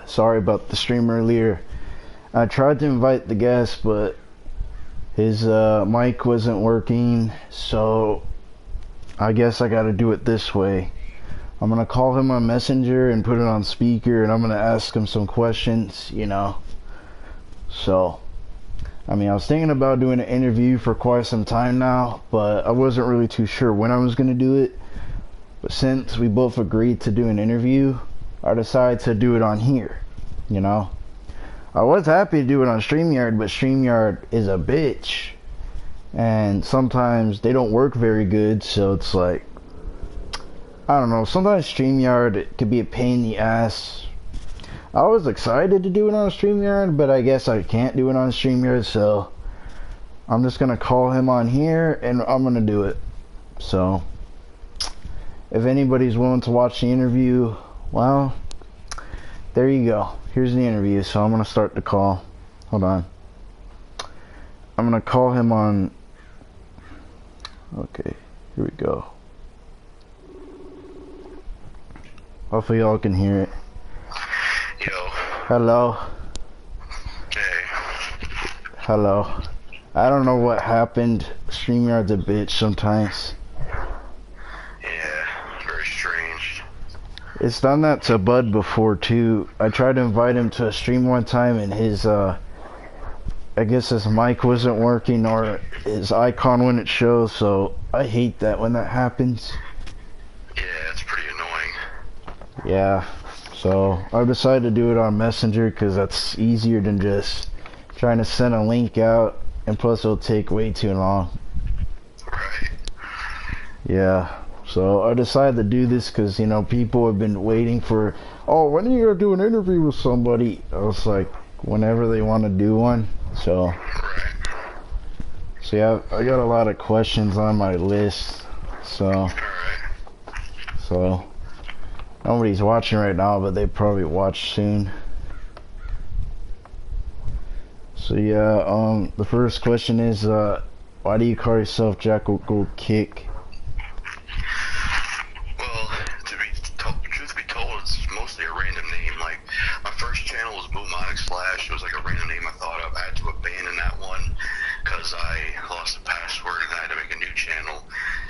sorry about the stream earlier. I tried to invite the guest, but his mic wasn't working, so I guess I gotta do it this way. I'm gonna call him on Messenger and put it on speaker, and I'm gonna ask him some questions, you know. So, I mean, I was thinking about doing an interview for quite some time now, but I wasn't really too sure when I was gonna do it. But since we both agreed to do an interview, I decided to do it on here, you know. I was happy to do it on StreamYard, but StreamYard is a bitch. And sometimes they don't work very good, so it's like, I don't know, sometimes StreamYard, it could be a pain in the ass. I was excited to do it on StreamYard, but I guess I can't do it on StreamYard, so I'm just gonna call him on here, and I'm gonna do it. So, if anybody's willing to watch the interview, well, there you go. Here's the interview, so I'm gonna start the call. Hold on. I'm gonna call him on... Okay, here we go. Hopefully y'all can hear it. Yo. Hello. Hey. Hello. I don't know what happened. StreamYard's a bitch sometimes. Yeah, very strange. It's done that to Bud before too. I tried to invite him to a stream one time, and his I guess his mic wasn't working, or his icon wouldn't show, so I hate that when that happens. Yeah, it's pretty annoying. Yeah, so I decided to do it on Messenger because that's easier than just trying to send a link out, and plus it'll take way too long. Right. Yeah, so I decided to do this because, you know, people have been waiting for, oh, when are you going to do an interview with somebody? I was like, whenever they want to do one. So, Right. so yeah, I got a lot of questions on my list. So, Alright. so nobody's watching right now, but they probably watch soon. So yeah, the first question is, why do you call yourself JackalGoldKick? Well, truth be told, it's mostly a random name. Like, my first channel was Boomonic Slash. It was like a random name I thought of. I had to abandon that one because I lost the password and I had to make a new channel.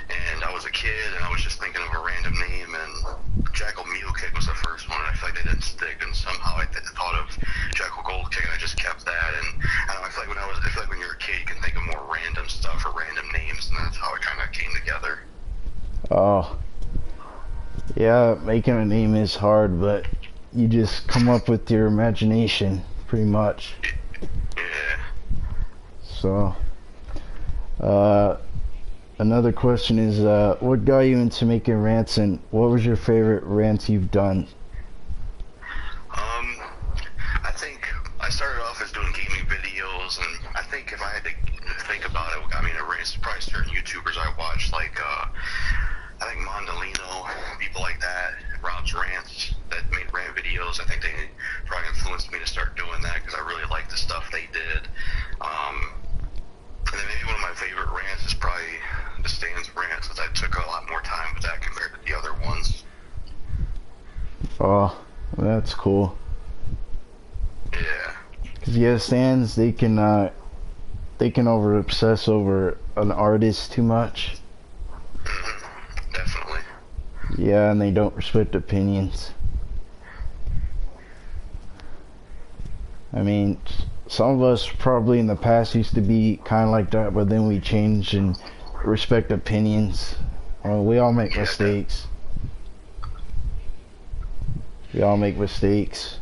And I was a kid and I was just thinking of a random name, and Jackal Kick was the first one, and I feel like they didn't stick, and somehow I thought of JackalGoldKick, and I just kept that. And I don't know, I feel like when you're a kid you can think of more random stuff or random names, and that's how it kind of came together. Oh, yeah, making a name is hard, but you just come up with your imagination, pretty much. Yeah. So, another question is, what got you into making rants, and what was your favorite rant you've done? I think I started off as doing gaming videos, and I think if I had to think about it, I mean, it rants probably certain YouTubers I watched, like, I think Mondolino, people like that, Rob's Rants, that made rant videos. I think they probably influenced me to start doing that because I really liked the stuff they did. And then maybe one of my favorite rants is probably the Stan's rant, since I took a lot more time with that compared to the other ones. Oh, that's cool. Yeah. Cause yeah, Stans, they can over obsess over an artist too much. Definitely. Yeah, and they don't respect opinions. I mean, some of us probably in the past used to be kind of like that, but then we changed and respect opinions. We all make mistakes. We all make mistakes.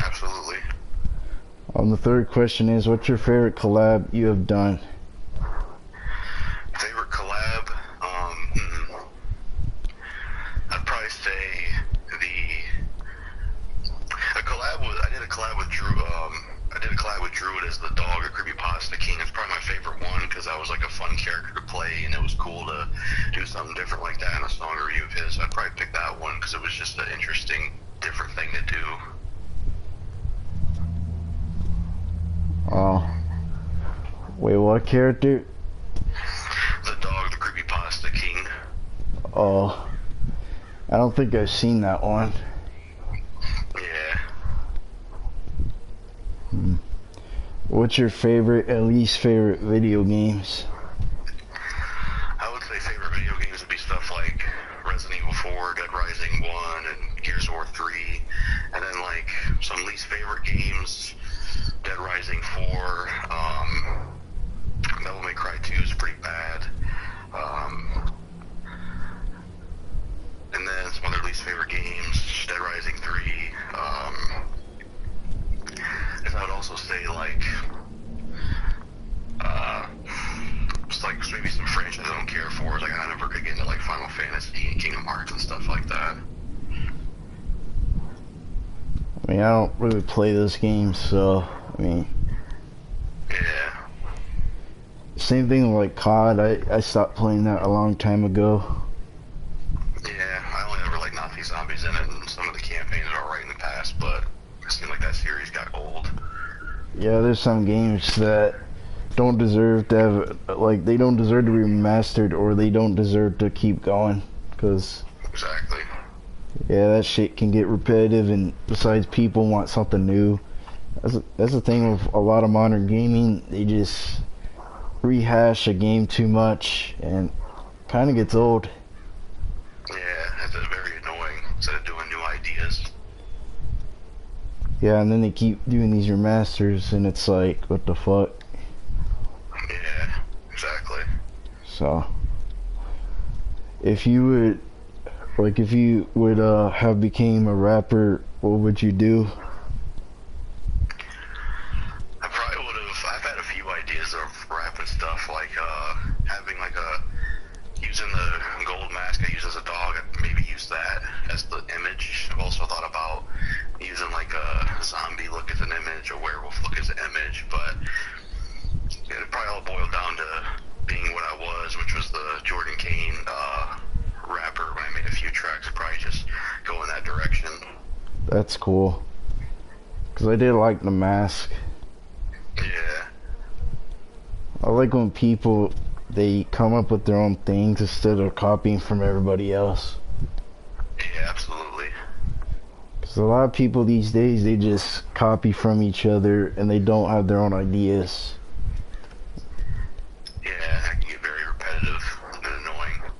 Absolutely. The third question is, what's your favorite collab you have done? Favorite collab? I'd probably say I did a collab with Drew. I did a collab with Druid as the dog, a creepypasta king. It's probably my favorite one because I was like a fun character to play, and it was cool to do something different like that in a song review of his. So I'd probably pick that one because it was just an interesting, different thing to do. Oh. Wait, what character? The dog, the creepypasta king. Oh. I don't think I've seen that one. Yeah, What's your favorite and least favorite video games? I would say favorite video games would be stuff like Resident Evil 4, Dead Rising 1, and Gears of War 3. And then, like, some least favorite games, Dead Rising 4, Devil May Cry 2 is pretty bad. And then some other least favorite games, Dead Rising 3. And I would also say, like, just like maybe some franchises I don't care for. Like, I never could get into like Final Fantasy and Kingdom Hearts and stuff like that. I mean, I don't really play those games, so, I mean... Yeah. Same thing like COD, I stopped playing that a long time ago. Yeah, I only ever like Nazi zombies in it, and some of the campaigns are alright in the past, but it seemed like that series got old. Yeah, there's some games that don't deserve to have, like, they don't deserve to be remastered, or they don't deserve to keep going, because... Exactly. Yeah, that shit can get repetitive, and besides, people want something new. That's the thing with a lot of modern gaming, they just rehash a game too much, and kind of gets old. Yeah, that's very annoying, instead of doing new ideas. Yeah, and then they keep doing these remasters, and it's like, what the fuck? Yeah, exactly. So, if you would have became a rapper, what would you do? I probably would have. I've had a few ideas of rap and stuff, like having like using the gold mask I use as a dog. I'd maybe use that as the image. I've also thought about using like a zombie look as an image, a werewolf look as an image, but yeah, it probably all boiled down to being what I was, which was the Jordan Kane rapper. When I made a few tracks, I'd probably just go in that direction. That's cool. Because I did like the mask. Yeah. I like when people, they come up with their own things instead of copying from everybody else. Yeah, absolutely. Because a lot of people these days, they just copy from each other and they don't have their own ideas. Yeah, that can get very repetitive and annoying.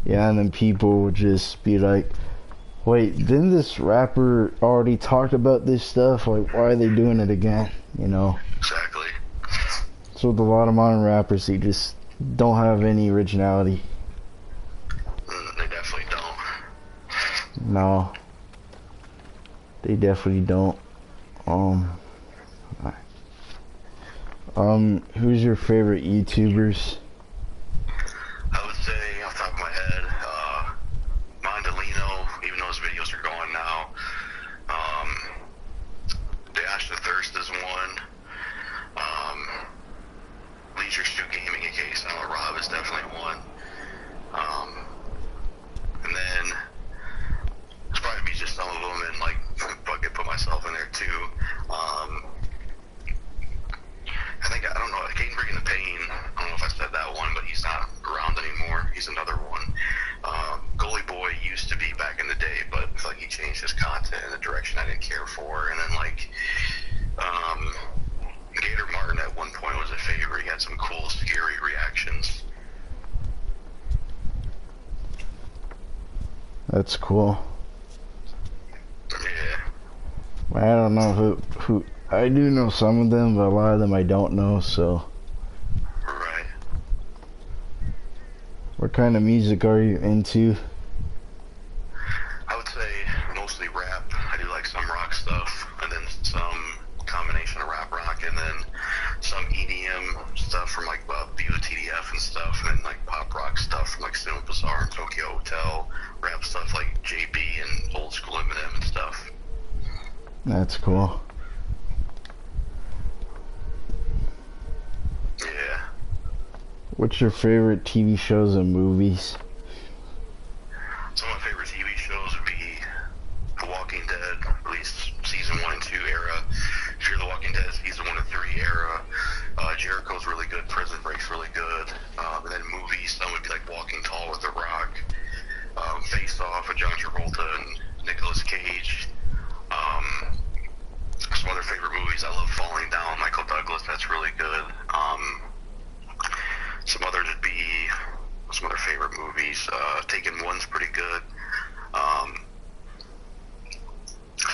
Yeah, and then people would just be like, wait, didn't this rapper already talked about this stuff? Like, why are they doing it again? You know? Exactly. So with a lot of modern rappers, they just don't have any originality. They definitely don't. No. They definitely don't. Who's your favorite YouTubers? I would say, off the top of my head, Mondolino, even though his videos are gone now. Dash the Thirst is one. Leisure Stew Gaming, aka Silent Rob, is definitely one. And then it's probably be just some of them, and like put myself in there too. I think, I don't know, Caden Bringing the Pain, I don't know if I said that one, but he's not around anymore. He's another one. Goalie Boy used to be back in the day, but I feel like he changed his content in a direction I didn't care for. And then like Gator Martin at one point was a favorite. He had some cool, scary reactions. That's cool. Yeah. I don't know who I do know some of them, but a lot of them I don't know, so. Right. What kind of music are you into? I would say mostly rap. I do like some rock stuff, and then some combination of rap rock, and then some EDM stuff from like BOTDF and stuff, and then like pop rock stuff from like Cinema Bazaar and Tokyo Hotel, rap stuff like JB and Old School Eminem and stuff. That's cool. Yeah. What's your favorite TV shows and movies? Some of my favorite TV shows would be The Walking Dead, at least season 1 and 2 era. Fear the Walking Dead, season 1 and 3 era. Jericho's really good. Prison Break's really good. And then movies, some would be like Walking Tall with The Rock. Face Off with John Travolta and Nicolas Cage. Some other favorite movies, I love Falling Down, Michael Douglas.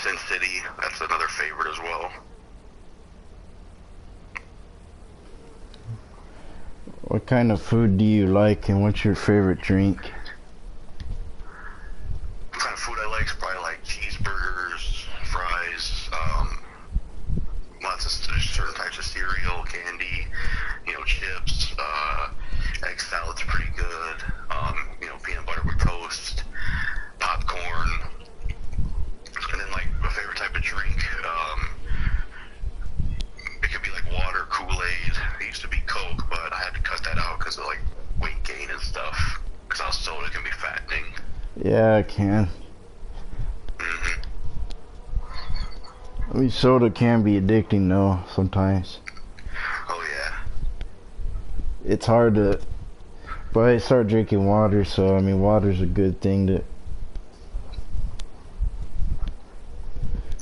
Sin City, that's another favorite as well. What kind of food do you like, and what's your favorite drink? What kind of food I like is probably like cheeseburgers, fries, lots of certain types of cereal, candy, chips, egg salad's pretty good, peanut butter with toast, popcorn, and then like my favorite type of drink, it could be like water, Kool-Aid. It used to be Coke, but I had to cut that out because of like weight gain and stuff, because how soda can be fattening. Yeah, I can. Mm-hmm. I mean, soda can be addicting though, sometimes. Oh yeah. It's hard to, but I started drinking water, so I mean, water's a good thing to.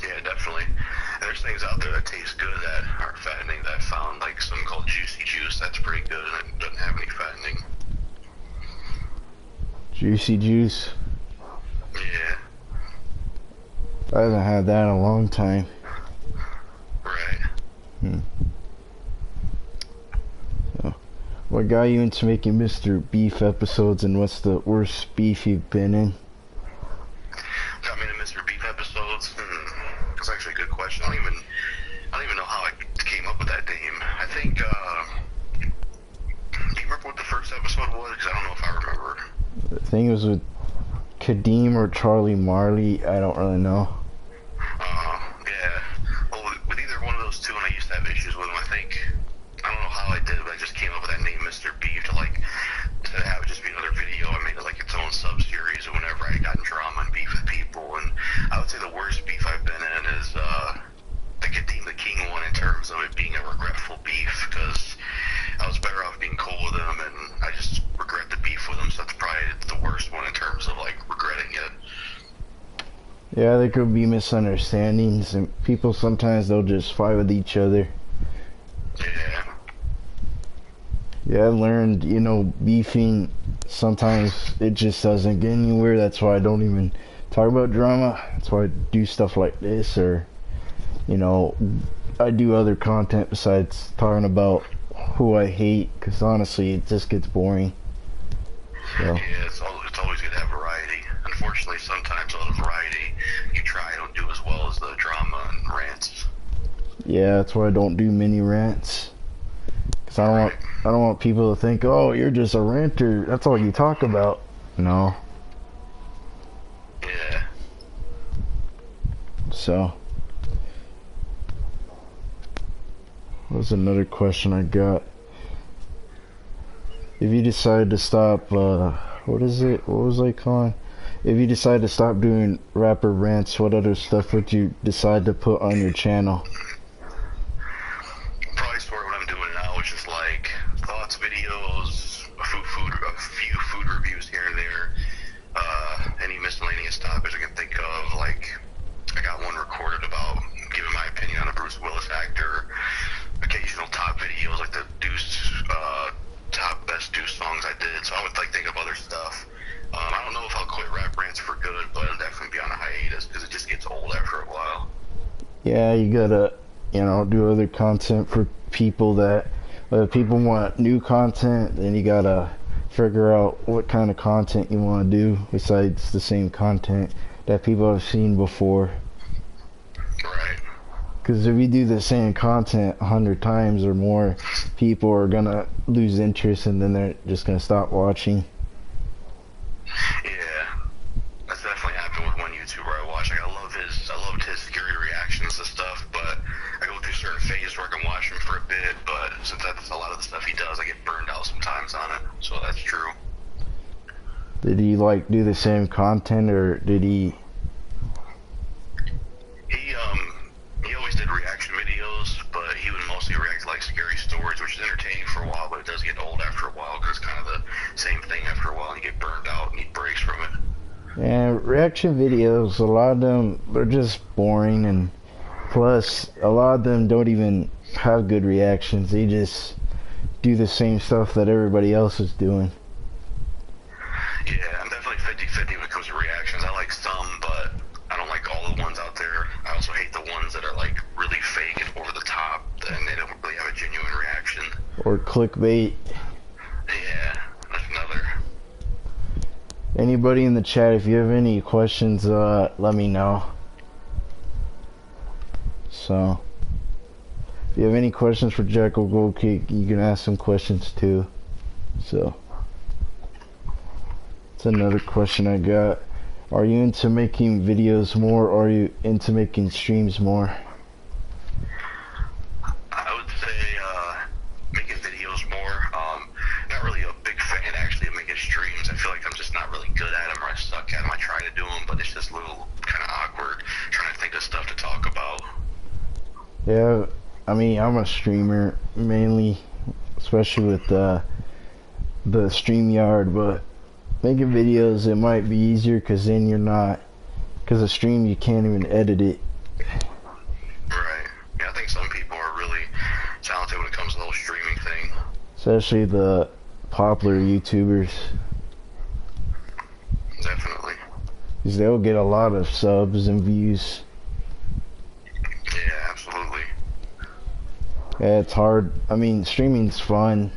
Yeah, definitely. And there's things out there that taste good that aren't fattening that I found, like something called Juicy Juice. That's pretty good and it doesn't have any fattening. Juicy Juice. Yeah. I haven't had that in a long time. Right. So, what got you into making Mr. Beef episodes, and what's the worst beef you've been in? Got me into Mr. Beef episodes? That's actually a good question. I don't even know how I came up with that name. I think, do you remember what the first episode was? Because I don't know if I remember. I think it was with Kadeem or Charlie Marley. I don't really know. Yeah. Well, with either one of those two, and I used to have issues with them, I don't know how I did it, but I just came up with that name, Mr. Beef, to have it just be another video. I made it like its own sub-series, or whenever I got in drama and beef with people. And I would say the worst beef I've been in is the Kadeem the King one, in terms of it being a regretful beef, because I was better off being cool with him, and I just regret the beef with him, so that's probably the worst one in terms of like regretting it. Yeah, there could be misunderstandings, and people sometimes they'll just fight with each other. Yeah. Yeah, I've learned, beefing, sometimes it just doesn't get anywhere. That's why I don't even talk about drama. That's why I do stuff like this, or, I do other content besides talking about who I hate, because honestly, it just gets boring. So. Yeah, it's always good to have variety. Unfortunately, sometimes all the variety you try don't do as well as the drama and rants. Yeah, that's why I don't do mini rants. Cause I don't want people to think, oh, you're just a ranter. That's all you talk about. No. Yeah. So. What was another question I got? If you decide to stop, what is it? What was I calling? If you decide to stop doing rapper rants, what other stuff would you decide to put on your channel? Probably sort of what I'm doing now, which is like thoughts videos, a few food reviews here and there, any miscellaneous topics I can think of. Like, I got one recorded about giving my opinion on a Bruce Willis actor, occasional top videos, like the top best Deuce songs I did. So I would think of other stuff. I don't know if I'll quit rap rants for good, but I'll definitely be on a hiatus because it just gets old after a while. Yeah, you gotta, do other content for people that, if people want new content, then you gotta figure out what kind of content you want to do besides the same content that people have seen before. Right. Because if you do the same content 100 times or more, people are gonna lose interest, and then they're just gonna stop watching. Yeah, that's definitely happened with one YouTuber I watch. I loved his scary reactions to stuff, but I go through certain phases where I can watch him for a bit, but since that's a lot of the stuff he does, I get burned out sometimes on it, so that's true. Did he do the same content, or did he? He always did reaction videos, but he would mostly react to scary stories, which is entertaining for a while, but it does get old after a while because it's kind of the same thing after a while, and you get burned out and need breaks from it. Yeah, reaction videos, a lot of them, they're just boring, and plus, a lot of them don't even have good reactions. They just do the same stuff that everybody else is doing. Yeah, I'm definitely 50-50 when it comes to reactions. I like some, but I don't like all the ones out there. also hate the ones that are like really fake and over the top, and they don't really have a genuine reaction. Or clickbait. Yeah, that's another. Anybody in the chat, if you have any questions, let me know. So, if you have any questions for JackalGoldKick, you can ask some questions too. So, that's another question I got. Are you into making videos more, or are you into making streams more? I would say making videos more. Not really a big fan actually of making streams. I feel like I'm just not really good at them, or I suck at them. I try to do them, but it's just a little kind of awkward trying to think of stuff to talk about. Yeah, I mean, I'm a streamer mainly, especially with the StreamYard, but making videos, it might be easier because then you're not, because a stream you can't even edit it. Right. Yeah, I think some people are really talented when it comes to the whole streaming thing. Especially the popular YouTubers. Definitely. Because they'll get a lot of subs and views. Yeah, absolutely. Yeah, it's hard. I mean, streaming's fun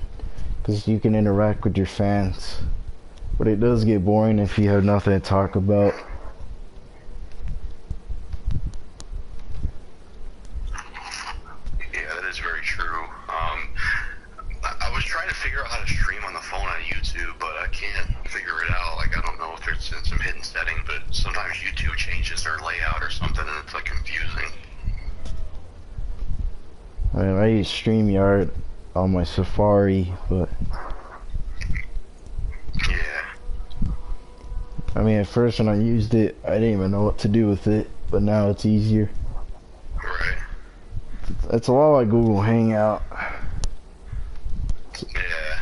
because you can interact with your fans. But it does get boring if you have nothing to talk about. Yeah, that is very true. I was trying to figure out how to stream on the phone on YouTube, but I can't figure it out. Like, I don't know if there's some hidden setting, but sometimes YouTube changes their layout or something, and it's like confusing. I mean, I use StreamYard on my Safari, but Yeah. I mean, at first when I used it, I didn't even know what to do with it, but now it's easier. Right. It's a lot like Google Hangout. Yeah.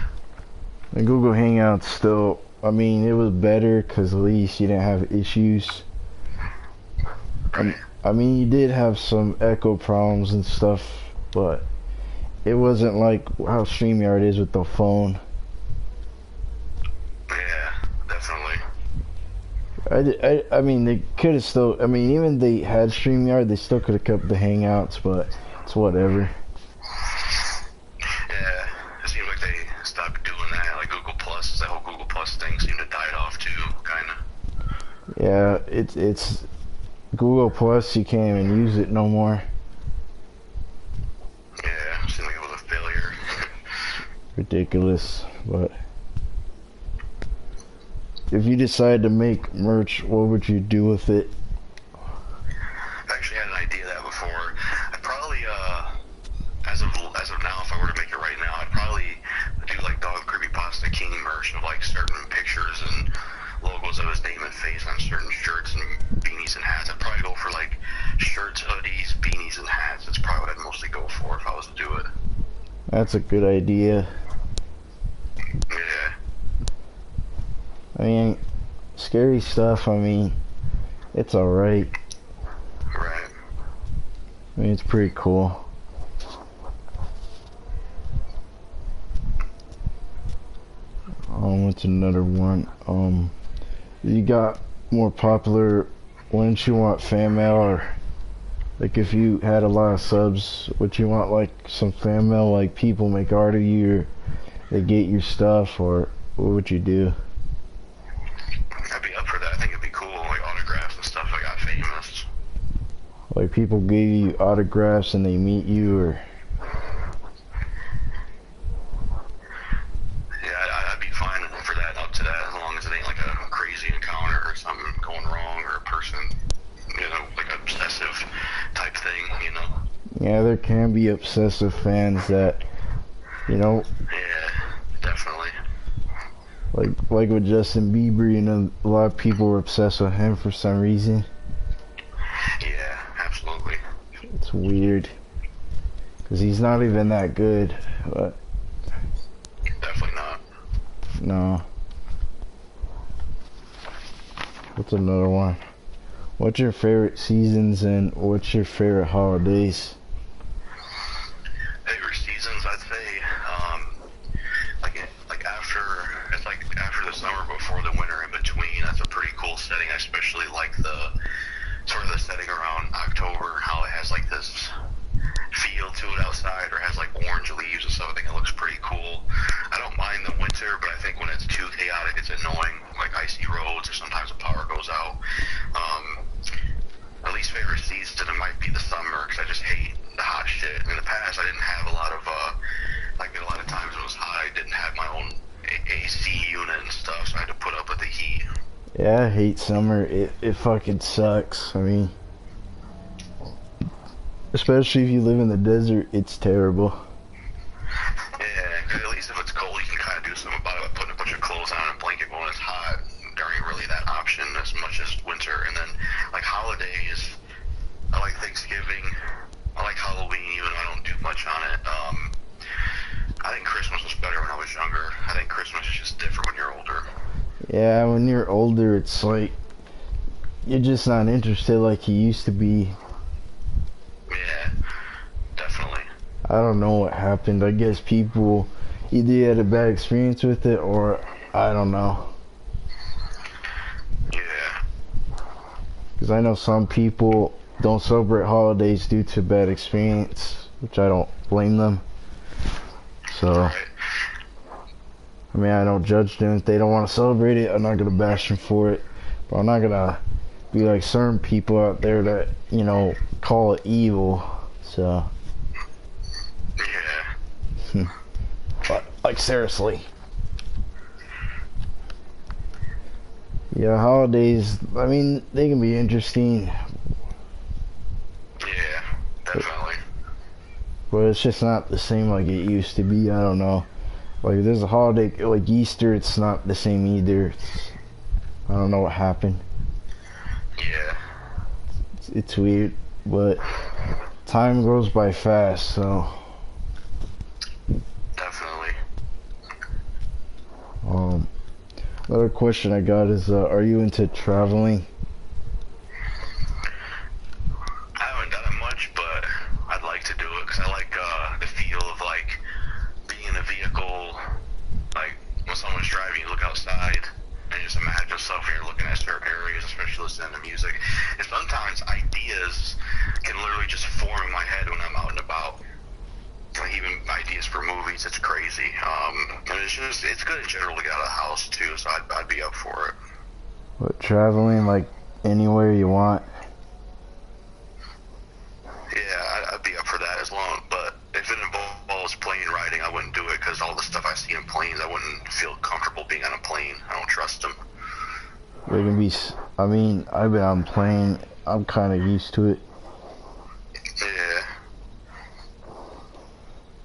And Google Hangouts still, I mean, it was better because at least you didn't have issues. Right. I mean, you did have some echo problems and stuff, but it wasn't like how StreamYard is with the phone. Yeah, definitely. I mean, they could have still, I mean, even they had StreamYard, they still could have kept the Hangouts, but it's whatever. Yeah, it seems like they stopped doing that. Like Google Plus, that whole Google Plus thing seemed to die off too, kind of. Yeah, it's Google Plus, you can't even use it no more. Yeah, it seemed like it was a failure. Ridiculous, but if you decide to make merch, what would you do with it? I actually had an idea of that before. I'd probably, as of now, if I were to make it right now, I'd probably do like Dog Creepypasta King merch of like certain pictures and logos of his name and face on certain shirts and beanies and hats. I'd probably go for like shirts, hoodies, beanies, and hats. That's probably what I'd mostly go for if I was to do it. That's a good idea. Yeah. I mean, scary stuff, I mean, it's alright. Right. I mean, it's pretty cool. What's another one? You got more popular, wouldn't you want fan mail, or like if you had a lot of subs, would you want like some fan mail, like people make art of you, or they get your stuff, or what would you do? I'd be up for that. I think it'd be cool, like autographs and stuff. I got famous. Like people give you autographs and they meet you, or Yeah, I'd be fine for that, up to that, as long as it ain't like a crazy encounter or something going wrong, or a person, you know, like obsessive type thing, you know? yeah, there can be obsessive fans that, you know, Yeah, definitely. like with Justin Bieber, you know, a lot of people were obsessed with him for some reason. Yeah, absolutely. It's weird, because he's not even that good, but Definitely not. no. What's another one? What's your favorite seasons and what's your favorite holidays? Favorite seasons, I'd say, like after, it's like after the summer, before the winter, in between. That's a pretty cool setting. I especially like the sort of the setting around October, holidays, then it might be the summer because I just hate the hot shit. In the past, I didn't have a lot of like a lot of times it was hot. I didn't have my own AC unit and stuff, so I had to put up with the heat. Yeah, I hate summer. It fucking sucks. I mean, especially if you live in the desert, it's terrible. Yeah, 'cause at least if it's cold, you can kind of do something about it by putting a bunch of clothes on and a blanket when it's hot. There ain't really that option as much as winter. And then, like, holidays, I like Thanksgiving. I like Halloween, even though I don't do much on it. I think Christmas was better when I was younger. I think Christmas is just different when you're older. Yeah, when you're older, it's like you're just not interested like you used to be. Yeah, definitely. I don't know what happened. I guess people either had a bad experience with it or I don't know. Yeah. Because I know some people don't celebrate holidays due to bad experience, which I don't blame them. So, Right. I mean, I don't judge them. If they don't want to celebrate it, I'm not going to bash them for it. But I'm not going to be like certain people out there that, you know, call it evil. So, Yeah. but, like, seriously. Yeah, holidays, I mean, they can be interesting, Yeah, definitely. but it's just not the same like it used to be. I don't know. Like, there's a holiday like Easter, it's not the same either. I don't know what happened. Yeah. It's weird, but time goes by fast, so. Definitely. Another question I got is, are you into traveling? I haven't done it much, but I'd like to do it because I like the feel of like being in a vehicle. Like when someone's driving, you look outside and just imagine yourself when you're looking at certain areas, especially listening to music. And sometimes ideas can literally just form in my head when I'm out and about. Like even ideas for movies, it's crazy. And it's good in general to get out of the house too, so I'd be up for it. But traveling, like, anywhere you want? Yeah, I'd be up for that as long, but if it involves plane riding, I wouldn't do it because all the stuff I see in planes, I wouldn't feel comfortable being on a plane. I don't trust them. There can be, I mean, I've been on plane, I'm kind of used to it. Yeah.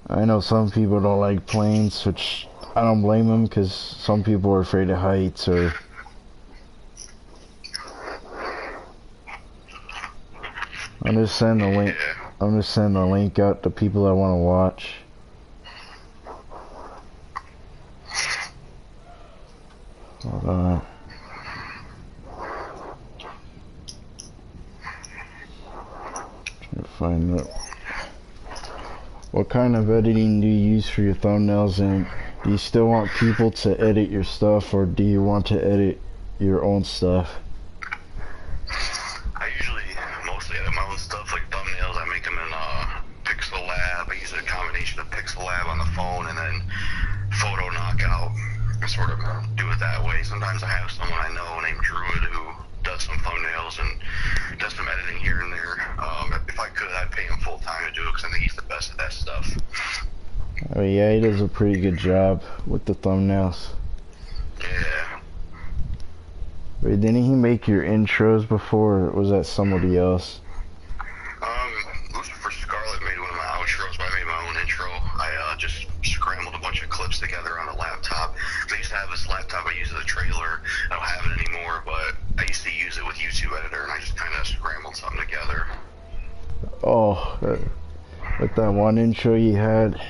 I know some people don't like planes, which I don't blame them because some people are afraid of heights or. I'm just sending the link. Yeah. I'm just sending the link out to people that want to watch. Hold on. Trying to find it. What kind of editing do you use for your thumbnails, and do you still want people to edit your stuff, or do you want to edit your own stuff? I usually mostly edit my own stuff, like thumbnails. I make them in Pixel Lab. I use a combination of Pixel Lab on the phone and then Photo Knockout. I sort of do it that way. Sometimes I have someone I know named Druid who does some thumbnails and does some editing here and there. If I could, I'd pay him full time to do it because I think he's the best at that stuff. Oh yeah, he does a pretty good job with the thumbnails. Yeah. Wait, didn't he make your intros before, or was that somebody else? Lucifer Scarlet made one of my outros, but I made my own intro. I just scrambled a bunch of clips together on a laptop. I used to have this laptop I use as a trailer. I don't have it anymore, but I used to use it with YouTube Editor, and I just kind of scrambled something together. Oh, with that one intro you had.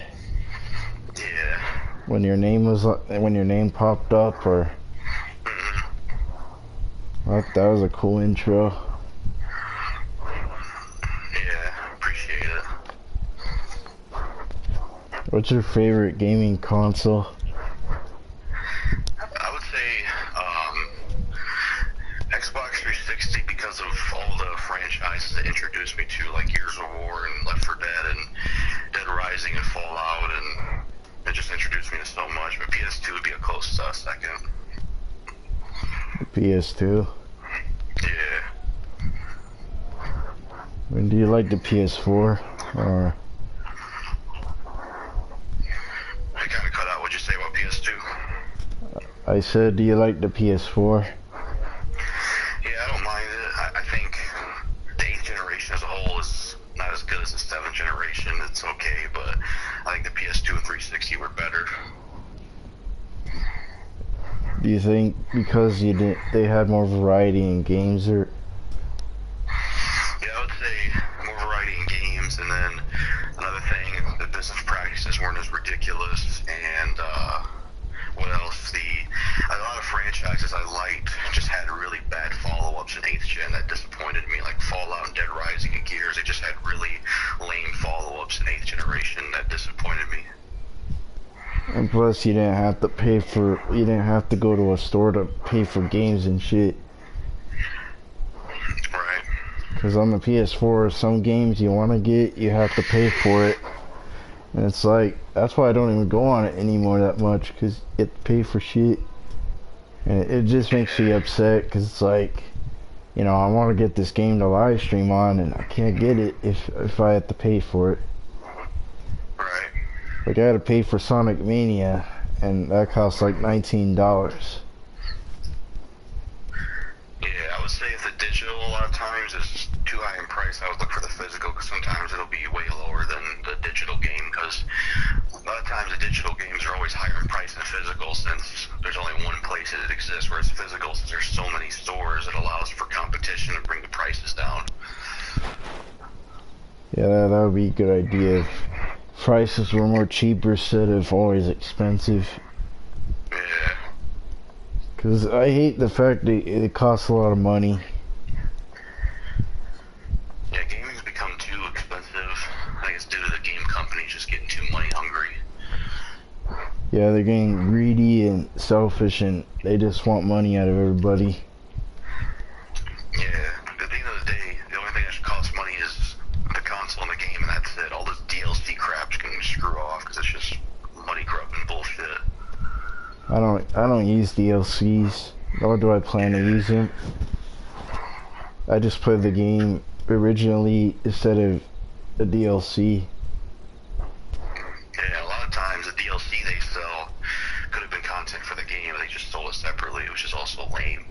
Yeah. When your name popped up, or. That was a cool intro. Yeah, appreciate it. What's your favorite gaming console? I would say Xbox 360 because of all the franchises that introduced me to, like Gears of War and Left 4 Dead and Dead Rising and Fallout, and it just introduced me to so much. But PS2 would be a close second. PS2? Yeah. And do you like the PS4 or? I kind of cut out. What'd you say about PS2? I said, do you like the PS4? Yeah, I don't mind it. I think the 8th generation as a whole is not as good as the 7th generation. It's okay, but I think the PS2 and 360 were better. Do you think because they had more variety in games, or? Yeah, I would say more variety in games, and then another thing, the business practices weren't as ridiculous, and what else? A lot of franchises I liked just had really bad follow-ups in 8th gen that disappointed me, like Fallout and Dead Rising and Gears. They just had really lame follow-ups in 8th generation that disappointed me. And plus, you didn't have to go to a store to pay for games and shit. Right. Because on the PS4, some games you want to get, you have to pay for it. And it's like, that's why I don't even go on it anymore that much, because you have to pay for shit. And it just makes me upset, because it's like, you know, I want to get this game to live stream on, and I can't get it if I have to pay for it. Right. Like, I had to pay for Sonic Mania, and that cost like $19. Yeah, I would say if the digital a lot of times is too high in price, I would look for the physical, because sometimes it'll be way lower than the digital game, because a lot of times the digital games are always higher in price than physical, since there's only one place that it exists, whereas physical, since there's so many stores, it allows for competition to bring the prices down. Yeah, that would be a good idea if prices were more cheaper instead of always expensive. Yeah. Because I hate the fact that it costs a lot of money. Yeah, gaming's become too expensive. I think it's due to the game companies just getting too money hungry. Yeah, they're getting greedy and selfish, and they just want money out of everybody. Yeah, at the end of the day, the only thing that should cost money is the console and the game, and that's it. All this DLC crap can screw off, because it's just money corrupting bullshit. I don't use DLCs, nor do I plan to use them. I just play the game originally instead of the DLC. Yeah, a lot of times the DLC they sell could have been content for the game, they just sold it separately, which is also lame.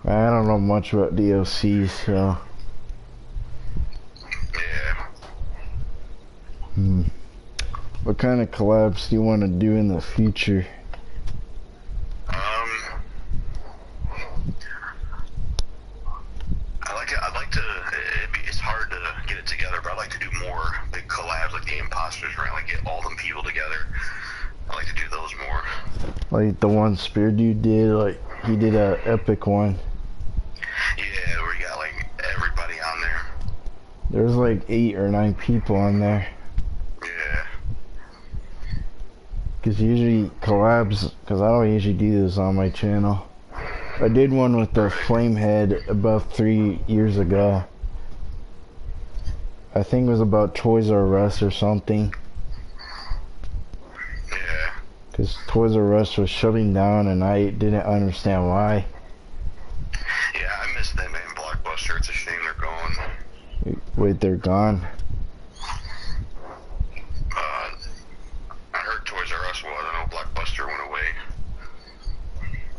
I don't know much about DLCs, so. Yeah. What kind of collabs do you want to do in the future? It's hard to get it together, but I'd like to do more big collabs like the Imposters, where I like get all them people together. I like to do those more. Like the one Spear Dude did, like he did a epic one. Yeah, where you got like everybody on there. There's like 8 or 9 people on there. Yeah. Cause usually collabs, cause I don't usually do this on my channel. I did one with the Flamehead about 3 years ago. I think it was about Toys R Us or something. Yeah. Cause Toys R Us was shutting down and I didn't understand why. Yeah, I miss them and Blockbuster. It's a shame they're gone. Wait, they're gone? I heard Toys R Us was. I know Blockbuster went away.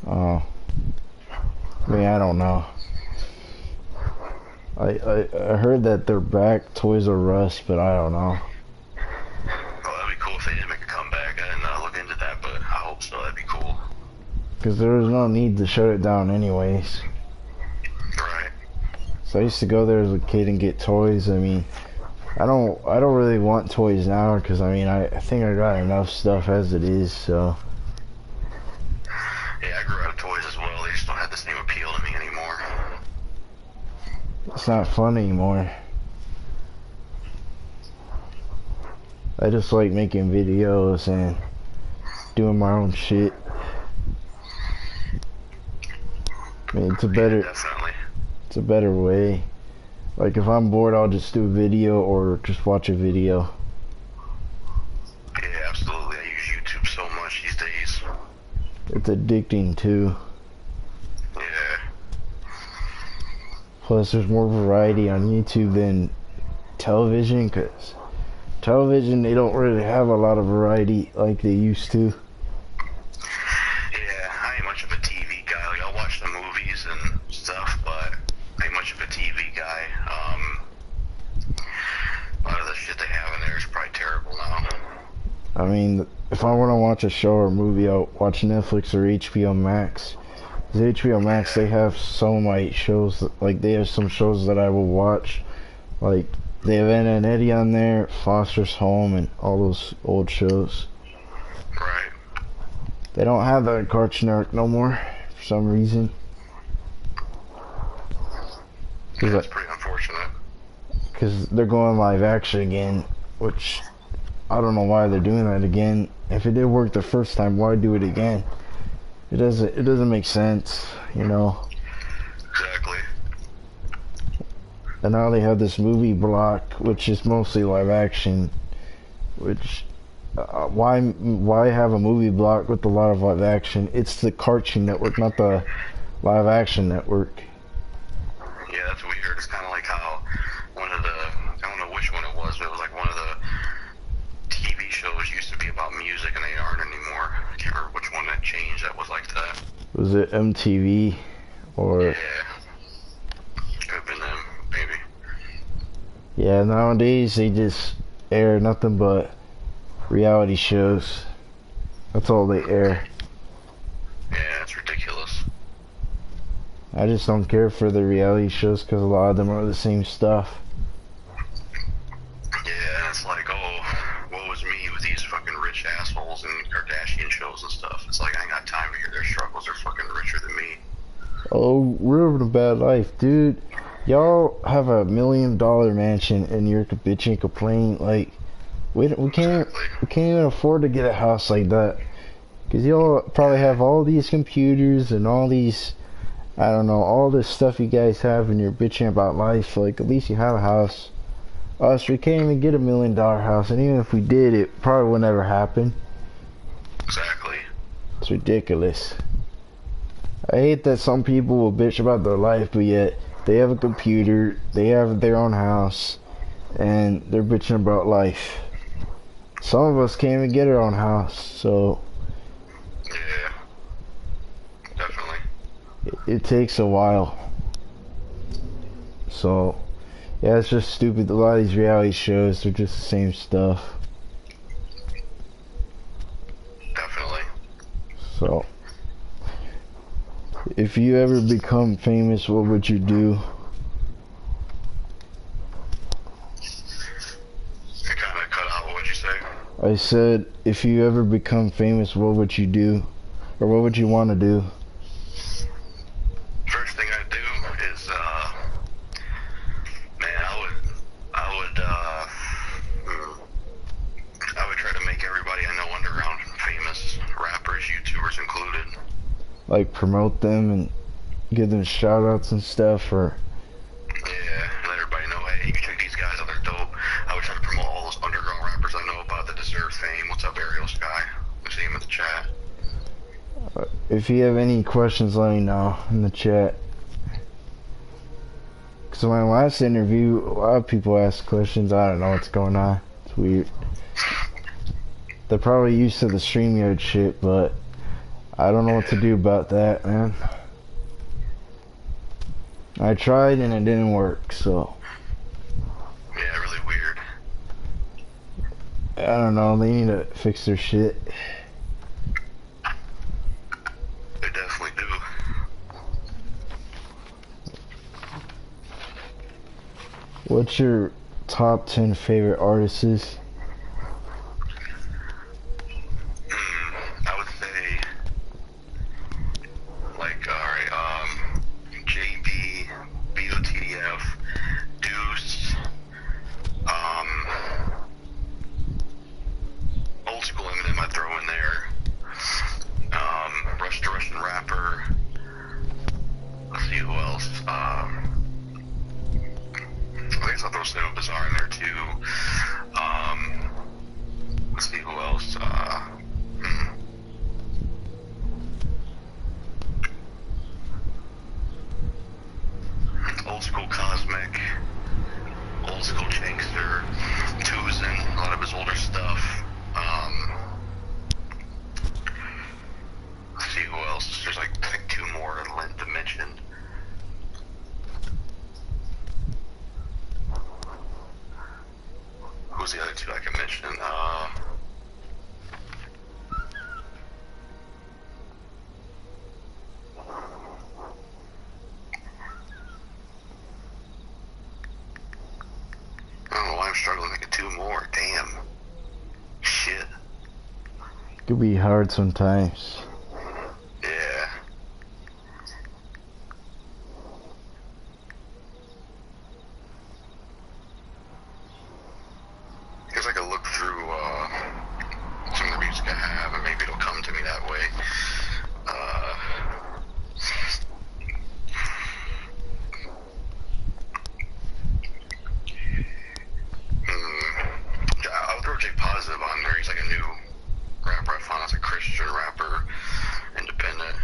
Oh. I mean, I don't know. I heard that they're back, Toys R Us, but I don't know. Well, that'd be cool if they did make a comeback. I didn't look into that, but I hope so. That'd be cool. Because there was no need to shut it down anyways. Right. So I used to go there as a kid and get toys. I mean, I don't really want toys now, because I mean, I think I got enough stuff as it is, so. Yeah, I grew out of toys as well. They just don't have the same appeal to me anymore. It's not fun anymore. I just like making videos and doing my own shit. I mean, it's a better, definitely. It's a better way. Like if I'm bored, I'll just do a video or just watch a video. Yeah, absolutely. I use YouTube so much these days. It's addicting too. Yeah. Plus, there's more variety on YouTube than television, because television, they don't really have a lot of variety like they used to. Yeah, I ain't much of a TV guy. Like, I'll watch the movies and stuff, but I ain't much of a TV guy. A lot of the shit they have in there is probably terrible now. I mean, if I want to watch a show or movie, I'll watch Netflix or HBO Max. Because HBO Max, they have some of my shows, like they have some shows that I will watch. Like, they have Ed and Eddie on there, Foster's Home, and all those old shows. Right. They don't have that on Cartoon Network no more, for some reason. Yeah, that's pretty unfortunate. Because they're going live action again, which I don't know why they're doing that again. If it did work the first time, why do it again? It doesn't make sense, you know. Exactly. And now they have this movie block, which is mostly live action. Which, why have a movie block with a lot of live action? It's the Cartoon Network, not the live action network. Yeah, that's weird. It's kind of like how one of the, I don't know which one it was, but it was like one of the TV shows used to be about music and they aren't anymore. I can't remember which one that changed that was like that. Was it MTV or? Yeah. Could have been them, maybe. Yeah, nowadays they just air nothing but reality shows. That's all they air. Yeah, it's ridiculous. I just don't care for the reality shows because a lot of them are the same stuff. Yeah, it's like, oh, woe is me with these fucking rich assholes and Kardashian shows and stuff. It's like, I ain't got time to hear their struggles. They're fucking richer than me. Oh, we're living a bad life, dude. Y'all have $1 million mansion and you're bitching and complaining like we can't even afford to get a house like that. Cause y'all probably have all these computers and all these, I don't know, all this stuff you guys have and you're bitching about life. Like, at least you have a house. Us, we can't even get $1 million house, and even if we did, it probably would never happen. Exactly. It's ridiculous. I hate that some people will bitch about their life, but yet they have a computer, they have their own house, and they're bitching about life. Some of us can't even get our own house, so Yeah. Definitely. it takes a while. So, yeah, it's just stupid. A lot of these reality shows are just the same stuff. Definitely. So, if you ever become famous, what would you do? It kind of cut out. What'd you say? I said, if you ever become famous, what would you do? Or what would you want to do? First thing I'd do is, man, I would try to make everybody I know underground famous, rappers, YouTubers included. Like, promote them and give them shout outs and stuff, or? Yeah, let everybody know, hey, you can check these guys out, they're dope. I would try to promote all those underground rappers I know about that deserve fame. What's up, Ariel Sky? I see him in the chat. If you have any questions, let me know in the chat. Because in my last interview, a lot of people asked questions. I don't know what's going on. It's weird. They're probably used to the StreamYard shit, but I don't know what to do about that, man. I tried and it didn't work, so. Yeah, really weird. I don't know, they need to fix their shit. They definitely do. What's your top 10 favorite artists? I would say, like, alright, JB, BOTDF, Deuce, old school Eminem I'd throw in there, Russian rapper, let's see who else, I guess I'll throw Snow Bazaar in there too, let's see who else, old school School Chankster, Tuzin, a lot of his older stuff. Let's see who else. There's like I think 2 more to mention. Who's the other 2 I can mention? I don't know why I'm struggling to get 2 more. Damn. Shit. It could be hard sometimes. Yeah. Guess I could look through some of the music I have, and maybe it'll come to me that way. I'll throw J Positive on there. He's like a new rapper I found. It's a Christian rapper, independent.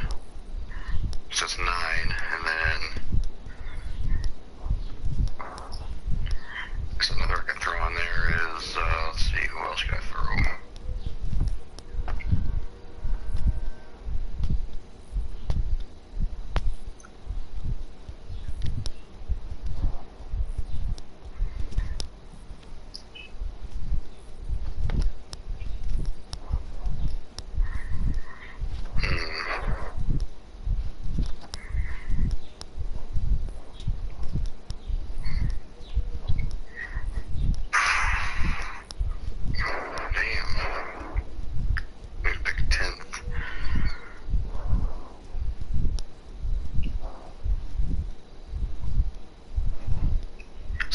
So it's 9, and then so another I can throw on there is let's see, who else can I throw?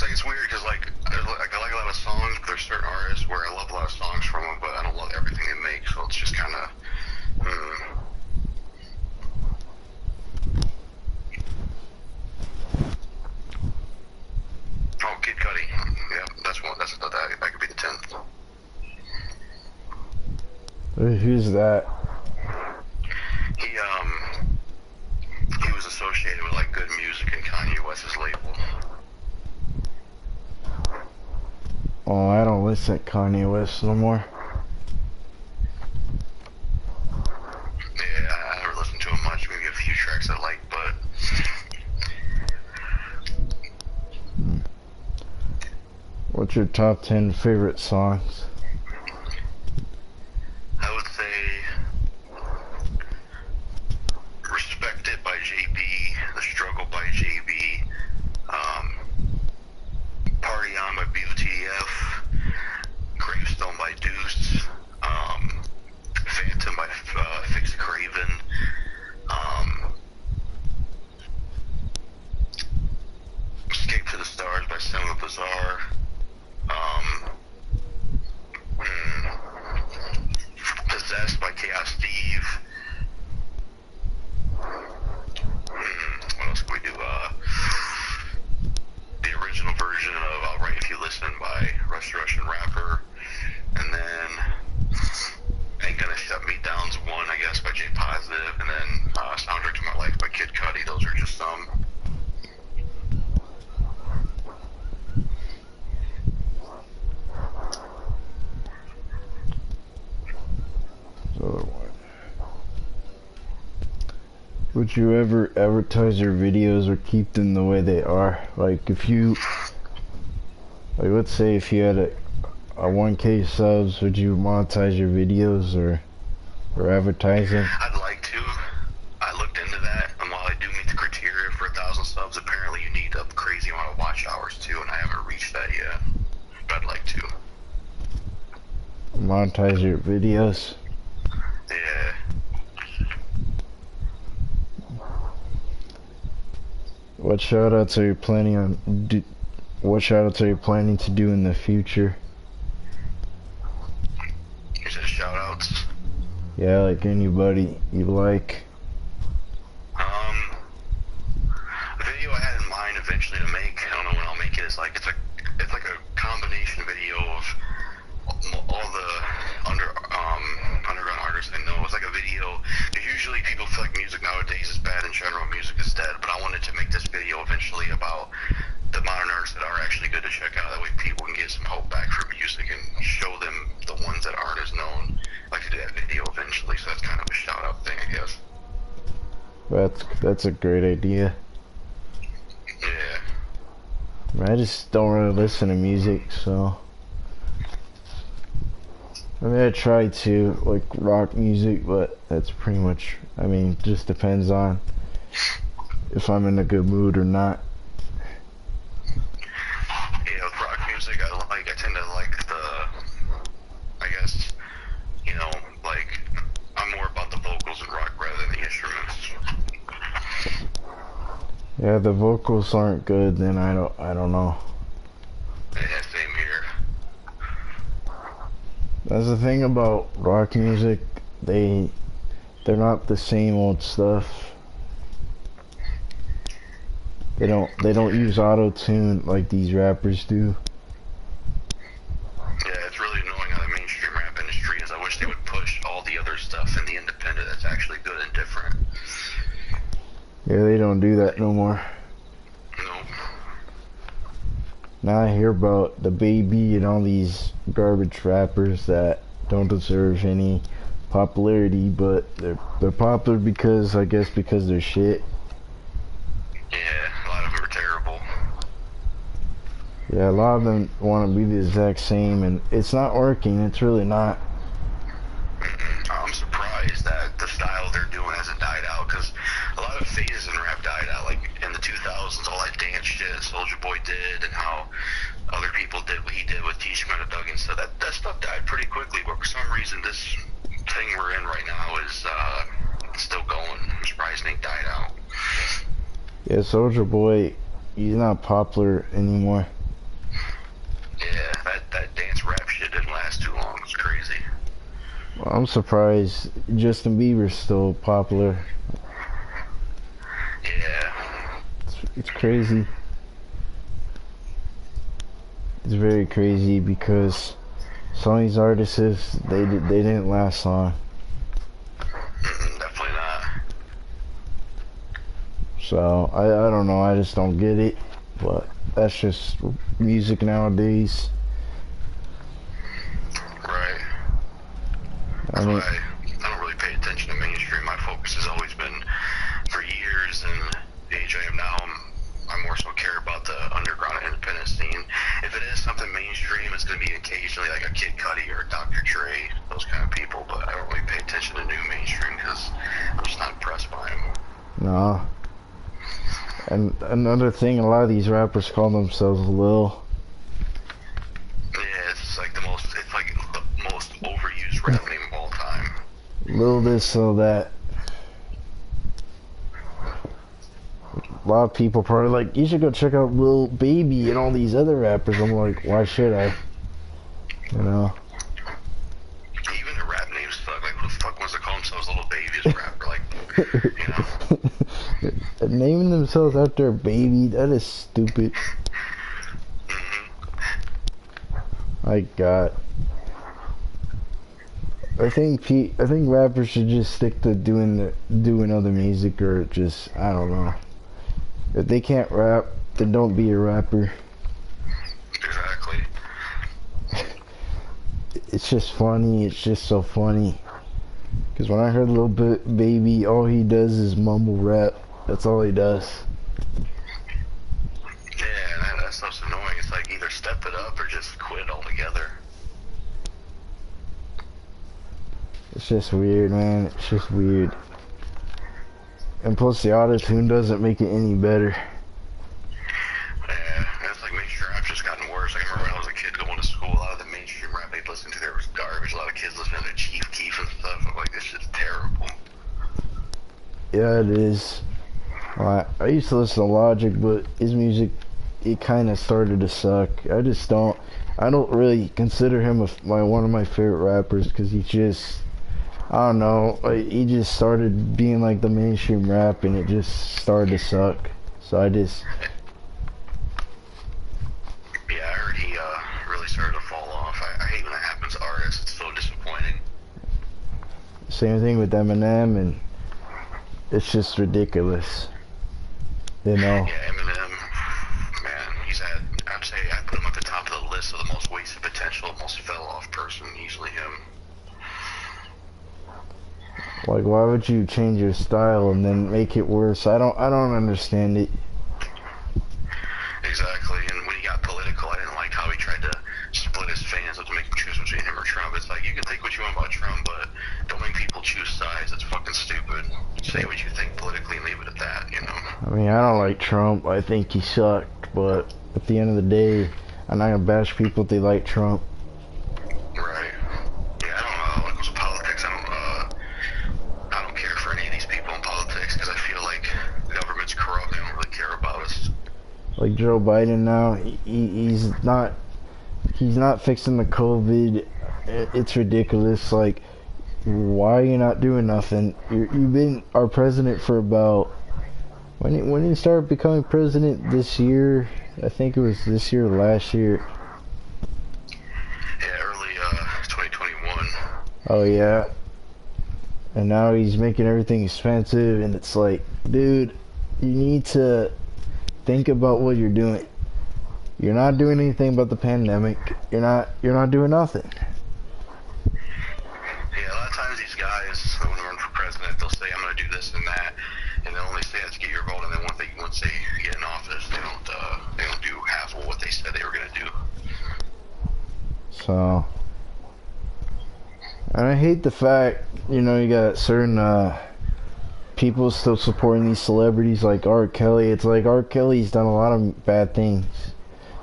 It's weird because like I like a lot of songs, but there's certain artists where I love a lot of songs from them, but I don't love everything they make. So it's just kind of. Oh, Kid Cudi. Yep, that's one. That could be the 10th. Who's that? He was associated with like Good Music and Kanye West's label. Oh, I don't listen to Kanye West no more. Yeah, I never listened to him much. Maybe a few tracks I like, but. What's your top 10 favorite songs? I would say Respect It by JB, The Struggle by JB, Party On by BUTF, Gravestone by Deuce, Phantom by Fix Craven, Escape to the Stars by Cinema Bazaar, Possessed by Chaos Steve. What else can we do? The original version of I'll Write If You Listen by Russian Rapper. And then Ain't Gonna Shut Me Down's one, I guess, by J Positive. And then Soundtrack to My Life by Kid Cudi. Those are just some. Would you ever advertise your videos or keep them the way they are? Like if you, like let's say if you had a 1K subs, would you monetize your videos or advertise them? I'd like to. I looked into that, and while I do meet the criteria for 1,000 subs, apparently you need a crazy amount of watch hours too, and I haven't reached that yet. But I'd like to. Monetize your videos? Yeah. What shoutouts are you planning on? What shoutouts are you planning to do in the future? You said shoutouts? Yeah, like anybody you like. The video I had in mind eventually to make, I don't know when I'll make it, is like it's like a combination video of all the underground artists I know. It's like a video. Usually people feel like music nowadays is bad in general, music is dead, but I wanted to make this video eventually about the modern artists that are actually good to check out. That way That's a great idea. Yeah. I just don't really listen to music, so I mean I try to like rock music, but that's pretty much. I mean, just depends on if I'm in a good mood or not. Yeah, with rock music, I tend to like I guess, like, I'm more about the vocals in rock rather than the instruments. Yeah, the vocals aren't good, then I don't know. Yeah, same here. That's the thing about rock music. They're not the same old stuff. They don't use auto-tune like these rappers do. Yeah, it's really annoying how the mainstream rap industry is. I wish they would push all the other stuff in the independent that's actually good and different. Yeah, they don't do that no more. No. Now I hear about the Baby and all these garbage rappers that don't deserve any popularity, but they're popular because I guess because they're shit. Yeah, a lot of them are terrible. Yeah, a lot of them want to be the exact same, and it's not working. It's really not. I'm surprised that the style they're doing hasn't died out, because a lot of phases in rap died out. Like in the 2000s, all that dance shit Soulja Boy did, and how other people did what he did with T-Schmidt Duggan, so that stuff died pretty quickly. But for some reason, this thing we're in right now is still going. I'm surprised it ain't died out. Yeah, Soulja Boy, he's not popular anymore. Yeah, that dance rap shit didn't last too long. It's crazy. Well, I'm surprised Justin Bieber's still popular. Yeah. It's crazy. It's very crazy because some of these artists, they didn't last long. Definitely not. So I don't know. I just don't get it. But that's just music nowadays. Right. I mean, I don't really pay attention to mainstream. My focus has always been, for years, and the age I am now, I more so care about the underground independent scene. If it is something mainstream, it's going to be occasionally like a Kid Cudi or a Dr. Dre, those kind of people, but I don't really pay attention to new mainstream because I'm just not impressed by them. no. And another thing, a lot of these rappers call themselves Lil. Yeah, it's like the most overused rap name of all time. Lil this, Lil that. A lot of people probably like, you should go check out Lil Baby and all these other rappers. I'm like, why should I? You know? Even the rap names suck. Like, who the fuck wants to call themselves Little Baby as a rapper? Like, Naming themselves after a baby, that is stupid. My God. I think rappers should just stick to doing other music, or just, I don't know. If they can't rap, then don't be a rapper. Exactly. It's just funny. It's just so funny. Because when I heard Lil Baby, all he does is mumble rap. That's all he does. Yeah, that stuff's annoying. It's like either step it up or just quit altogether. It's just weird, man. It's just weird. And plus the auto-tune doesn't make it any better. Yeah, it's like mainstream rap's just gotten worse. Like, I remember when I was a kid going to school, a lot of the mainstream rap they'd listen to there was garbage. A lot of kids listening to Chief Keef and stuff. I'm like, this shit's terrible. Yeah, it is. Well, I used to listen to Logic, but his music, it kind of started to suck. I don't really consider him one of my favorite rappers, because he just, I don't know, he just started being like the mainstream rap, and it just started to suck. So I just... Yeah, I heard he really started to fall off. I hate when that happens to artists. It's so disappointing. Same thing with Eminem, and it's just ridiculous. You know? Yeah, Eminem, man, I'd say I put him at the top of the list of the most wasted potential, most fell off person, easily him. Like, why would you change your style and then make it worse? I don't understand it. Exactly, and when he got political, I didn't like how he tried to split his fans up to make them choose between him or Trump. It's like, you can think what you want about Trump, but don't make people choose sides. It's fucking stupid. Say what you think politically and leave it at that, you know? I mean, I don't like Trump. I think he sucked, but at the end of the day, I'm not gonna bash people if they like Trump. Right. Yeah, I don't know. Like, with politics, I don't care for any of these people in politics because I feel like the government's corrupt. They don't really care about us. Like Joe Biden now, he's not fixing the COVID. It's ridiculous. Like, why are you not doing nothing? You've been our president for about when he started becoming president this year. I think it was this year or last year. Yeah, early 2021. Oh yeah. And now he's making everything expensive, and it's like, dude, you need to think about what you're doing. You're not doing anything about the pandemic. You're not doing nothing. Yeah, a lot of times these guys, when they run for president, they'll say, I'm going to do this and that, and they'll only say that to get your vote, and then once they get in office, they don't do half of what they said they were going to do. So, and I hate the fact, you got certain people still supporting these celebrities like R. Kelly. It's like R. Kelly's done a lot of bad things,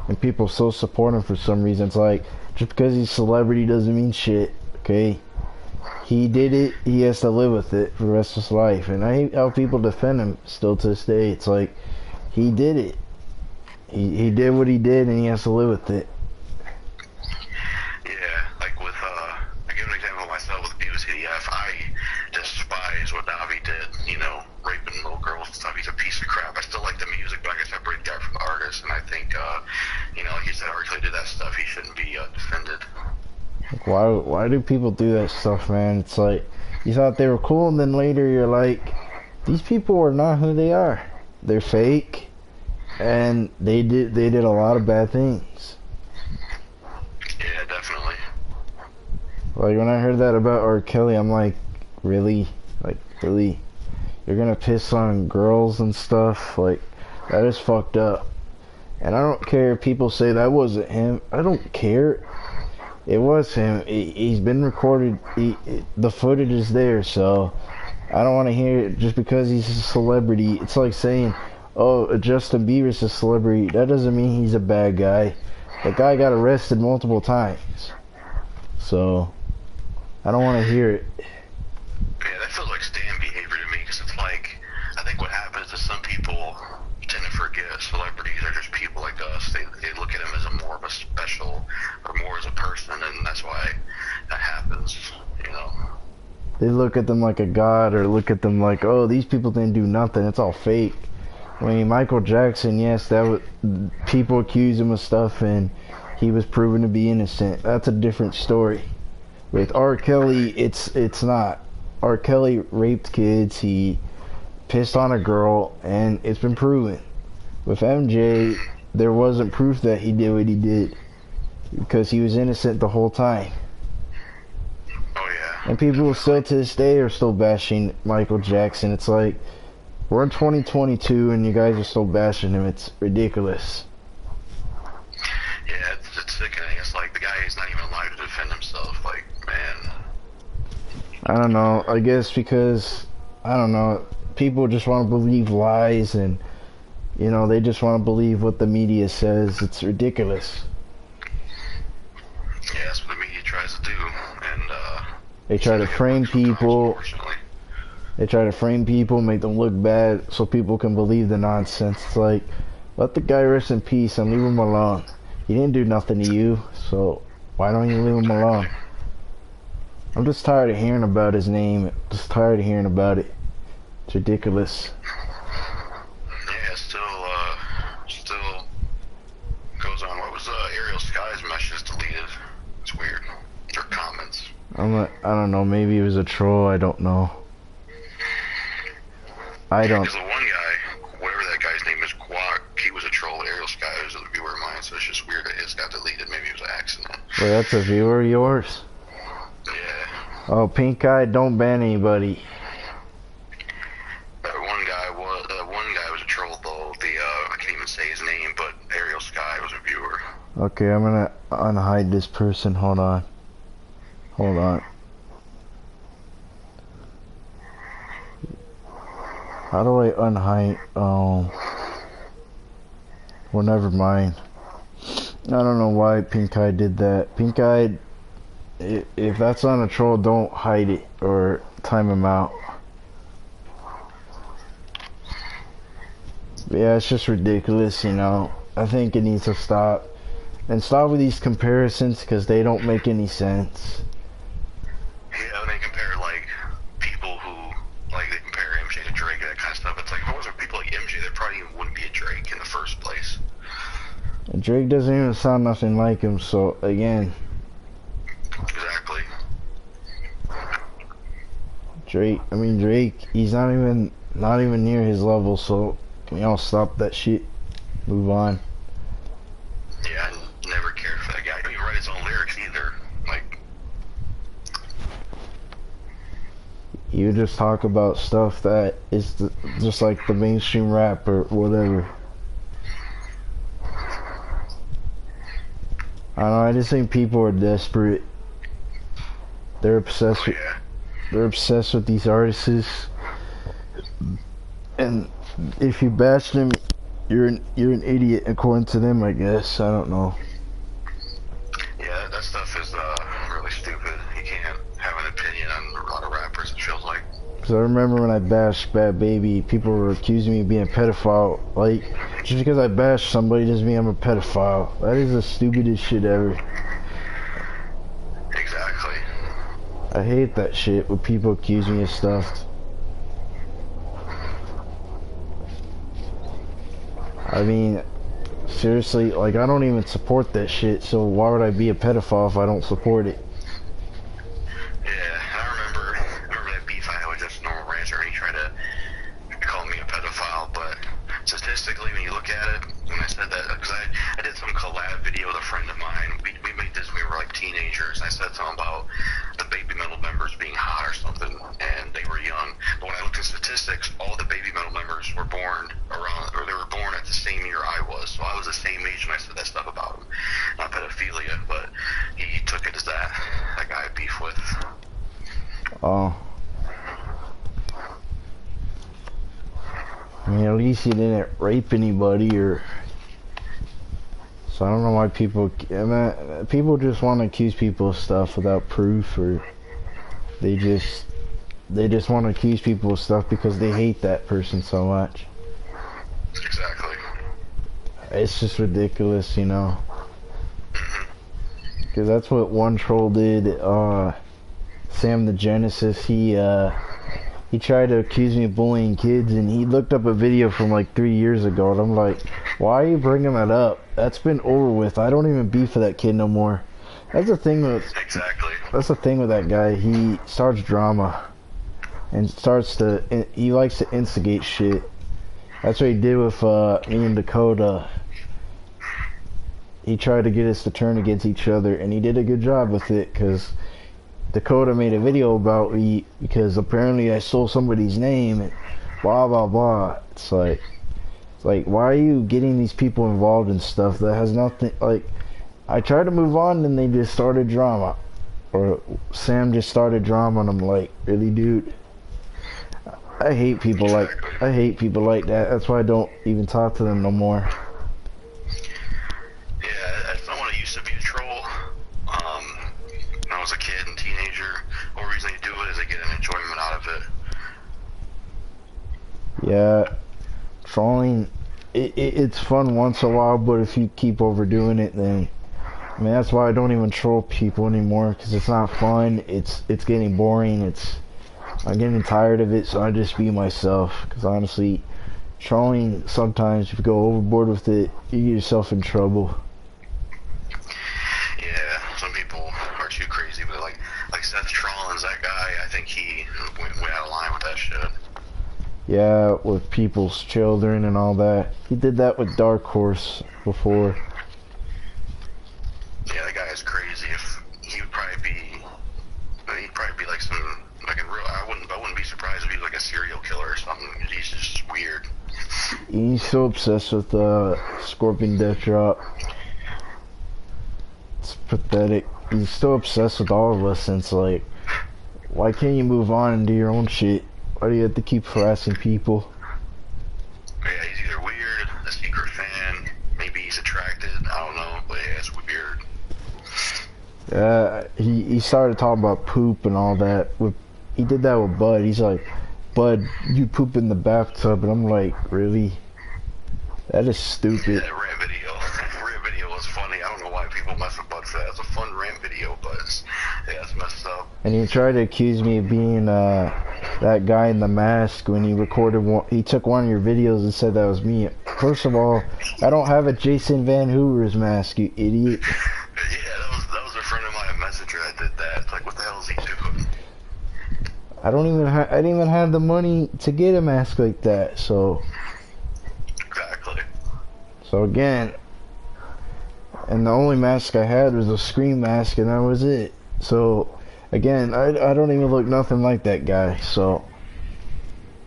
and people still support him for some reason. It's like, just because he's a celebrity doesn't mean shit, okay? He did it, he has to live with it for the rest of his life. And I hate how people defend him still to this day. It's like, he did it. He did what he did, and he has to live with it. Yeah, like with, I give an example of myself with Beavis EDF. I despise what Davi did, raping little girls and stuff. He's a piece of crap. I still like the music, but I can separate that from the artist. And I think, like you said, R. Kelly did that stuff. He shouldn't be defended. Like, why do people do that stuff, man? It's like, you thought they were cool, and then later you're like, these people are not who they are. They're fake, and they did a lot of bad things. Yeah, definitely. Like, when I heard that about R. Kelly, I'm like, really? Like, really? You're gonna piss on girls and stuff? Like, that is fucked up. And I don't care if people say that wasn't him. I don't care. It was him. He's been recorded. The footage is there, so I don't want to hear it just because he's a celebrity. It's like saying, oh, Justin Bieber's a celebrity. That doesn't mean he's a bad guy. The guy got arrested multiple times. So, I don't want to hear it. Yeah, that feels like stand behavior to me, because it's like, I think what happens is some people tend to forget celebrities are just people like us. They look at him as more of a special, or more as a person, and that's why that happens, They look at them like a god, or look at them like, oh, these people didn't do nothing. It's all fake. I mean, Michael Jackson, yes, people accuse him of stuff, and he was proven to be innocent. That's a different story. With R. Kelly, it's not. R. Kelly raped kids. He pissed on a girl, and it's been proven. With MJ, there wasn't proof that he did what he did, because he was innocent the whole time. Oh yeah. And people still to this day are still bashing Michael Jackson. It's like, we're in 2022 and you guys are still bashing him. It's ridiculous. Yeah, it's sickening. It's like the guy is not even alive to defend himself. Like, man. I don't know. I guess because, I don't know, people just want to believe lies, and they just want to believe what the media says. It's ridiculous. Yeah, that's what the media tries to do, and they try to frame people. They try to frame people, make them look bad, so people can believe the nonsense. It's like, let the guy rest in peace and leave him alone. He didn't do nothing to you, so why don't you leave him alone? I'm just tired of hearing about his name. Just tired of hearing about it. It's ridiculous. Yeah, still goes on. What was Ariel Sky's message deleted? It's weird. Or comments. I don't know. Maybe it was a troll. I don't know. Because the one guy, whatever that guy's name is, Quack, he was a troll. Ariel Sky was a viewer of mine, so it's just weird that his got deleted. Maybe it was an accident. Well, that's a viewer of yours. Yeah. Oh, pink eye, don't ban anybody. One guy was a troll though. I can't even say his name, but Ariel Sky was a viewer. Okay, I'm gonna unhide this person. Hold on. Hold on. How do I unhide? Well, never mind. I don't know why Pink Eye did that. Pink Eye, if that's on a troll, don't hide it or time him out. Yeah, it's just ridiculous, you know. I think it needs to stop. And stop with these comparisons because they don't make any sense. Yeah, they compare like people who like they compare MJ to Drake and that kind of stuff. It's like if it wasn't people like MJ, there probably even wouldn't be a Drake in the first place. And Drake doesn't even sound nothing like him, so again. Exactly. Drake, he's not even near his level, so can we all stop that shit? Move on. Yeah, I never cared for that guy. He didn't even write his own lyrics either. Like, You just talk about stuff that is just like the mainstream rap or whatever. I don't know, I just think people are desperate. They're obsessed with, they're obsessed with these artists. And if you bash them, you're an idiot according to them, I guess. I don't know. Yeah, that stuff is really stupid. You can't have an opinion on a lot of rappers, it feels like. Because I remember when I bashed Bad Baby, people were accusing me of being a pedophile. Like, just because I bashed somebody doesn't mean I'm a pedophile. That is the stupidest shit ever. Exactly. I hate that shit when people accuse me of stuff. I mean, seriously, like, I don't even support that shit, so why would I be a pedophile if I don't support it? Yeah, I remember that beef I had with just normal rancher, and he tried to call me a pedophile, but statistically, when you look at it, when I said that, because I did some collab video with a friend of mine, we made this when we were like teenagers, and I said something about the baby metal members being hot or something, and they were young, but when I looked at statistics, all the baby metal members were born around, or they were born at the same year I was, so I was the same age when I said that stuff about him. Not pedophilia, but he took it as that guy I beef with. Oh. I mean, at least he didn't rape anybody, or... So I don't know why people... I mean, people just want to accuse people of stuff without proof, or... They just want to accuse people of stuff because they hate that person so much. Exactly. It's just ridiculous, you know? Because that's what one troll did, Sam the Genesis, he tried to accuse me of bullying kids, and he looked up a video from like 3 years ago, and I'm like, why are you bringing that up? That's been over with. I don't even beef for that kid no more. That's the thing with... Exactly. That's the thing with that guy. He starts drama. And he likes to instigate shit. That's what he did with me and Dakota. He tried to get us to turn against each other, and he did a good job with it, because Dakota made a video about me because apparently I stole somebody's name and blah blah blah. It's like why are you getting these people involved in stuff that has nothing? Like, I tried to move on and they just started drama, or Sam just started drama, and I'm like, really, dude? I hate people like that. That's why I don't even talk to them no more. Yeah, as someone who used to be a troll, when I was a kid and teenager, the only reason they do it is they get an enjoyment out of it. Yeah, trolling, it's fun once in a while, but if you keep overdoing it, then, I mean, that's why I don't even troll people anymore, because it's not fun. It's getting boring. I'm getting tired of it, so I just be myself, because honestly, trolling, sometimes if you go overboard with it, you get yourself in trouble. Yeah, some people are too crazy, but like Seth Trollins, that guy, I think he went out of line with that shit. Yeah, with people's children and all that. He did that with Dark Horse before. Yeah, that guy is crazy. If he would probably be He'd probably be like some, like a real, I wouldn't be surprised if he was like a serial killer or something. He's just weird. He's so obsessed with Scorpion Death Drop. It's pathetic. He's so obsessed with all of us, and it's like, why can't you move on and do your own shit? Why do you have to keep harassing people? Yeah, he's either weird, a secret fan, maybe he's attracted, I don't know, but yeah, it's weird. He started talking about poop and all that. He did that with Bud. He's like, Bud, you poop in the bathtub, and I'm like, really? That is stupid. That rant video was funny. I don't know why people mess with Bud for that. It's a fun rant video, but it's messed up. And he tried to accuse me of being that guy in the mask when he recorded one. He took one of your videos and said that was me. First of all, I don't have a Jason Van Hoover's mask, you idiot. Yeah, that was a friend of mine, a messenger that did that. It's like, what the hell is he doing? I didn't even have the money to get a mask like that, so. Exactly. So again, and the only mask I had was a Scream mask, and that was it. So again, I don't even look nothing like that guy. So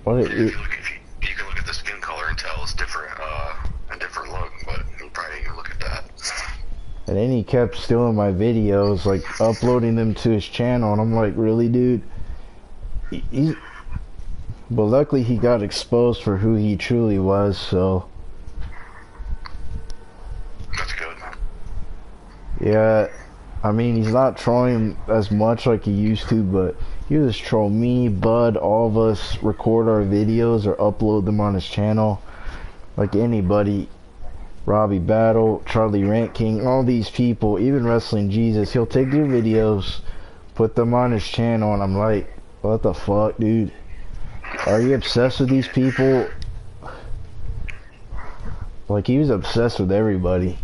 what? You can look at the skin color and tell it's different, a different look, but you probably can look at that. And then he kept stealing my videos, like uploading them to his channel, and I'm like, really, dude? But luckily he got exposed for who he truly was, so. That's good. Yeah, I mean, he's not trolling as much like he used to, but he would just troll me, Bud, all of us, record our videos or upload them on his channel. Like anybody. Robbie Battle, Charlie Rant King, all these people, even Wrestling Jesus, he'll take your videos, put them on his channel, and I'm like, what the fuck, dude? Are you obsessed with these people? Like, he was obsessed with everybody.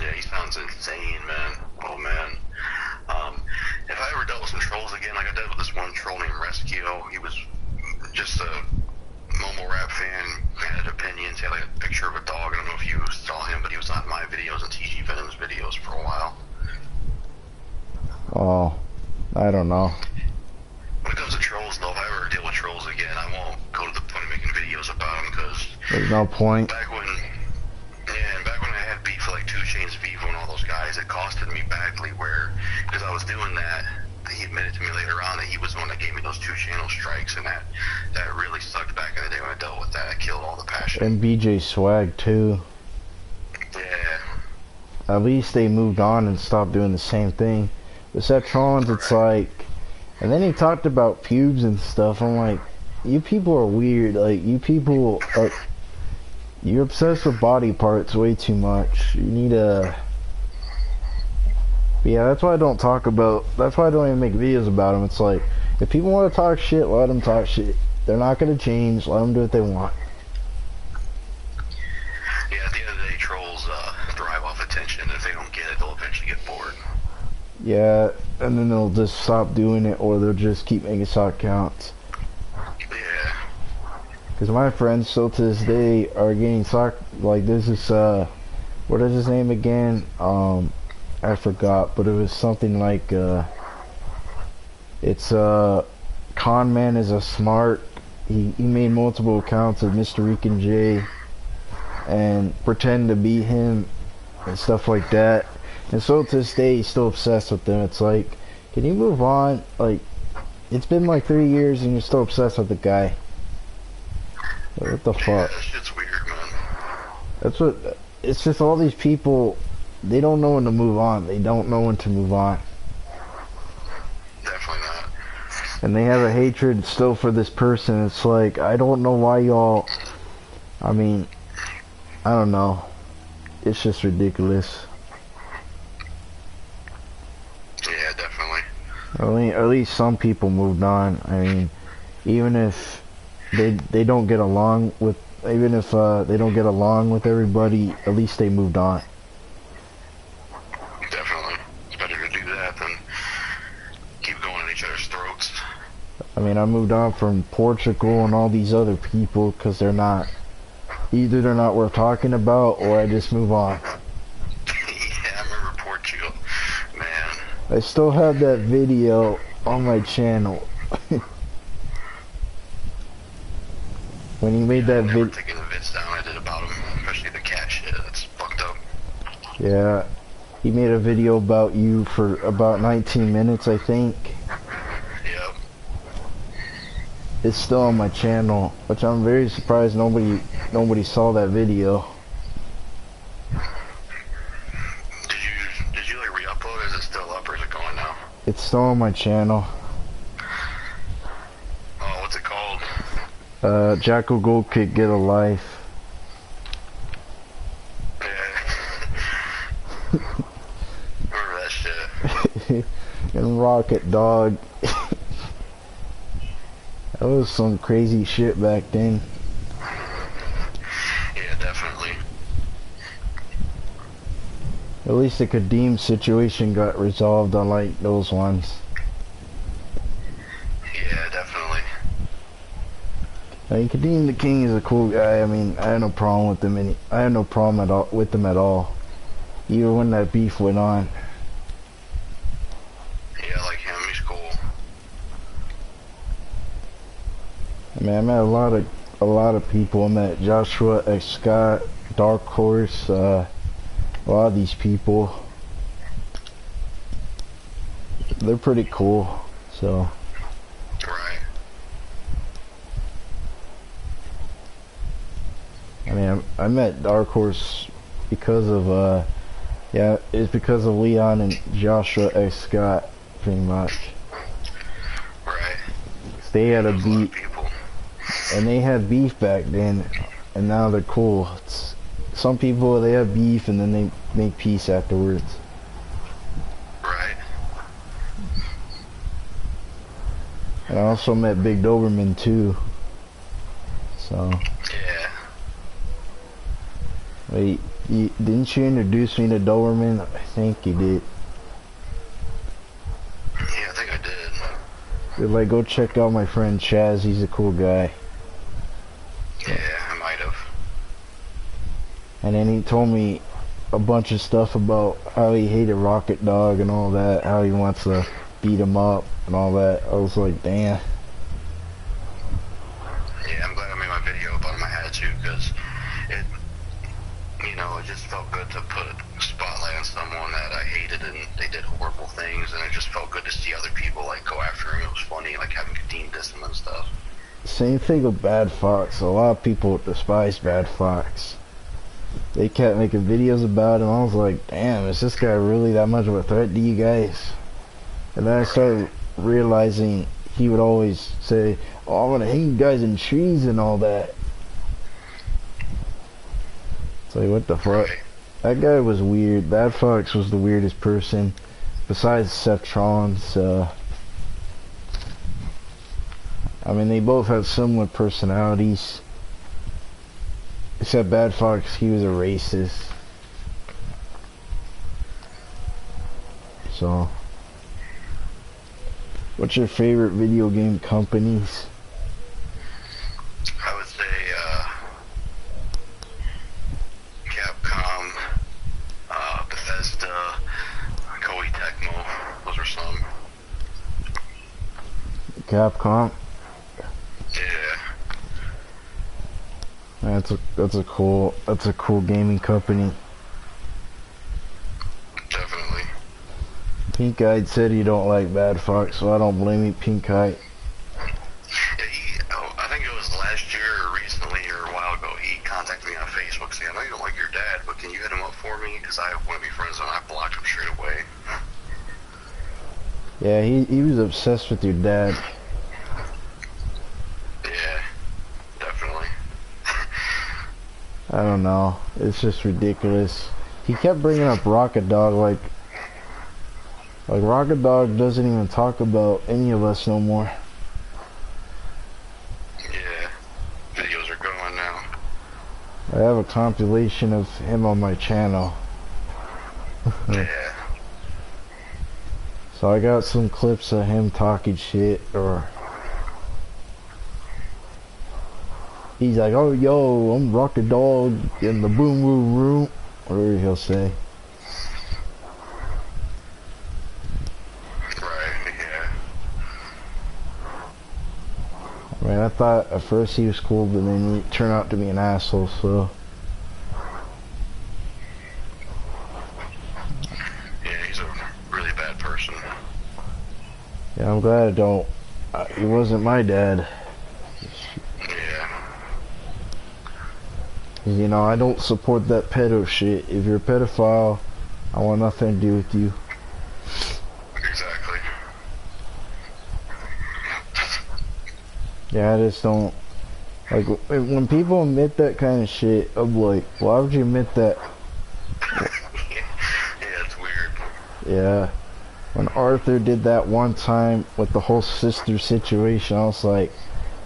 Yeah, he sounds insane, man. Oh, man. If I ever dealt with some trolls again, like I did with this one troll named Rescue, he was just a Momo Rap fan, had opinions, he had like a picture of a dog. I don't know if you saw him, but he was on my videos and TG Venom's videos for a while. Oh, I don't know. When it comes to trolls, though, if I ever deal with trolls again, I won't go to the point of making videos about them, because There's no point. back when I had beef for like 2 Chainz, Vivo, and all those guys, it costed me badly. Where, because I was doing that, he admitted to me later on that he was the one that gave me those 2 channel strikes, and that really sucked back in the day when I dealt with that. It killed all the passion. And BJ Swag, too. Yeah. At least they moved on and stopped doing the same thing. With Seth Rollins, it's like, and then he talked about pubes and stuff. I'm like, you people are weird. Like, you people are, you're obsessed with body parts way too much. You need a, yeah, that's why I don't talk about, that's why I don't even make videos about them. It's like, if people want to talk shit, let them talk shit. They're not going to change. Let them do what they want. Yeah, at the end of the day, trolls thrive off attention, and if they don't get it, they'll eventually get bored. Yeah, and then they'll just stop doing it, or they'll just keep making sock counts. Yeah. Because my friends still to this day are getting sock, like this is, what is his name again? I forgot, but it was something like, it's, Con Man is a smart, he made multiple accounts of Mr. Rican J, and pretend to be him, and stuff like that. And so to this day, he's still obsessed with them. It's like, can you move on? Like, it's been like 3 years and you're still obsessed with the guy. Like, what the fuck? Yeah, that shit's weird, man. That's what, it's just all these people, they don't know when to move on. They don't know when to move on. Definitely not. And they have a hatred still for this person. It's like, I don't know why y'all, I mean, I don't know. It's just ridiculous. Yeah, definitely. At least some people moved on. I mean, even if they don't get along with, even if they don't get along with everybody, at least they moved on. Definitely. It's better to do that than keep going at each other's throats. I mean, I moved on from Portugal and all these other people because they're not, either they're not worth talking about, or I just move on. Yeah, I remember Portugal. Man. I still have that video on my channel. When he made that video. Taking the vids down I did about him, especially the cat shit. That's fucked up. Yeah, he made a video about you for about 19 minutes, I think. Yep. It's still on my channel, which I'm very surprised nobody saw that video. Did you like re-upload? Is it still up or is it going now? It's still on my channel. Oh, what's it called? JackalGoldKickJGK, get a life. Remember that shit. And Rocket Dog. That was some crazy shit back then. Yeah, definitely. At least the Kadeem situation got resolved, unlike those ones. Yeah, definitely. I mean, Kadeem the King is a cool guy. I mean, I had no problem with him. I had no problem with him at all. Even when that beef went on. Yeah, I like him. He's cool. I mean, I met a lot of people. I met Joshua X. Scott, Dark Horse, a lot of these people. They're pretty cool. So. Right. I mean, I met Dark Horse because of, yeah, it's because of Leon and Joshua X. Scott, pretty much. Right. They had a beef, and they had beef back then, and now they're cool. Some people, they have beef, and then they make peace afterwards. Right. And I also met Big Doberman, too. So. Yeah. Wait, didn't you introduce me to Doberman? I think you did. Yeah, I think I did. You're like, go check out my friend Chaz, he's a cool guy. Yeah, I might have. And then he told me a bunch of stuff about how he hated Rocket Dog and all that, how he wants to beat him up and all that. I was like, damn. Yeah, I'm glad I made my video about him. I had to, because it, you know, it just felt good to put a spotlight on someone that I hated and they did horrible things, and it just felt good to see other people, like, go after him. It was funny, like, having Kadeem diss him and stuff. Same thing with Bad Fox. A lot of people despise Bad Fox. They kept making videos about him. I was like, damn, is this guy really that much of a threat to you guys? And then I started realizing he would always say, oh, I'm gonna hang you guys in trees and all that. It's like, what the fuck? Right. That guy was weird. Bad Fox was the weirdest person, besides Seth Trons. I mean, they both have similar personalities. Except Bad Fox, he was a racist. So, what's your favorite video game companies? I would say, Capcom, Bethesda, Koei Tecmo. Those are some. Capcom. Yeah. That's a cool gaming company. Definitely. Pink Eye said he don't like Bad Fox, so I don't blame you, Pink Eye. Yeah, I think it was last year or recently or a while ago, he contacted me on Facebook saying, I know you don't like your dad, but can you hit him up for me? Because I want to be friends, and I blocked him straight away. Yeah, he was obsessed with your dad. Yeah, definitely. I don't know. It's just ridiculous. He kept bringing up Rocket Dog like Rocket Dog doesn't even talk about any of us no more. Yeah, videos are going now. I have a compilation of him on my channel. Yeah. So I got some clips of him talking shit, or he's like, oh yo, I'm Rocket Dog in the boom boom room, whatever he'll say. I thought at first he was cool, but then he turned out to be an asshole, so. Yeah, he's a really bad person. Yeah, I'm glad I don't. He wasn't my dad. Yeah. You know, I don't support that pedo shit. If you're a pedophile, I want nothing to do with you. Exactly. Yeah, I just don't. Like, when people admit that kind of shit, I'm like, why would you admit that? Yeah, it's weird. Yeah. When Arthur did that one time with the whole sister situation, I was like,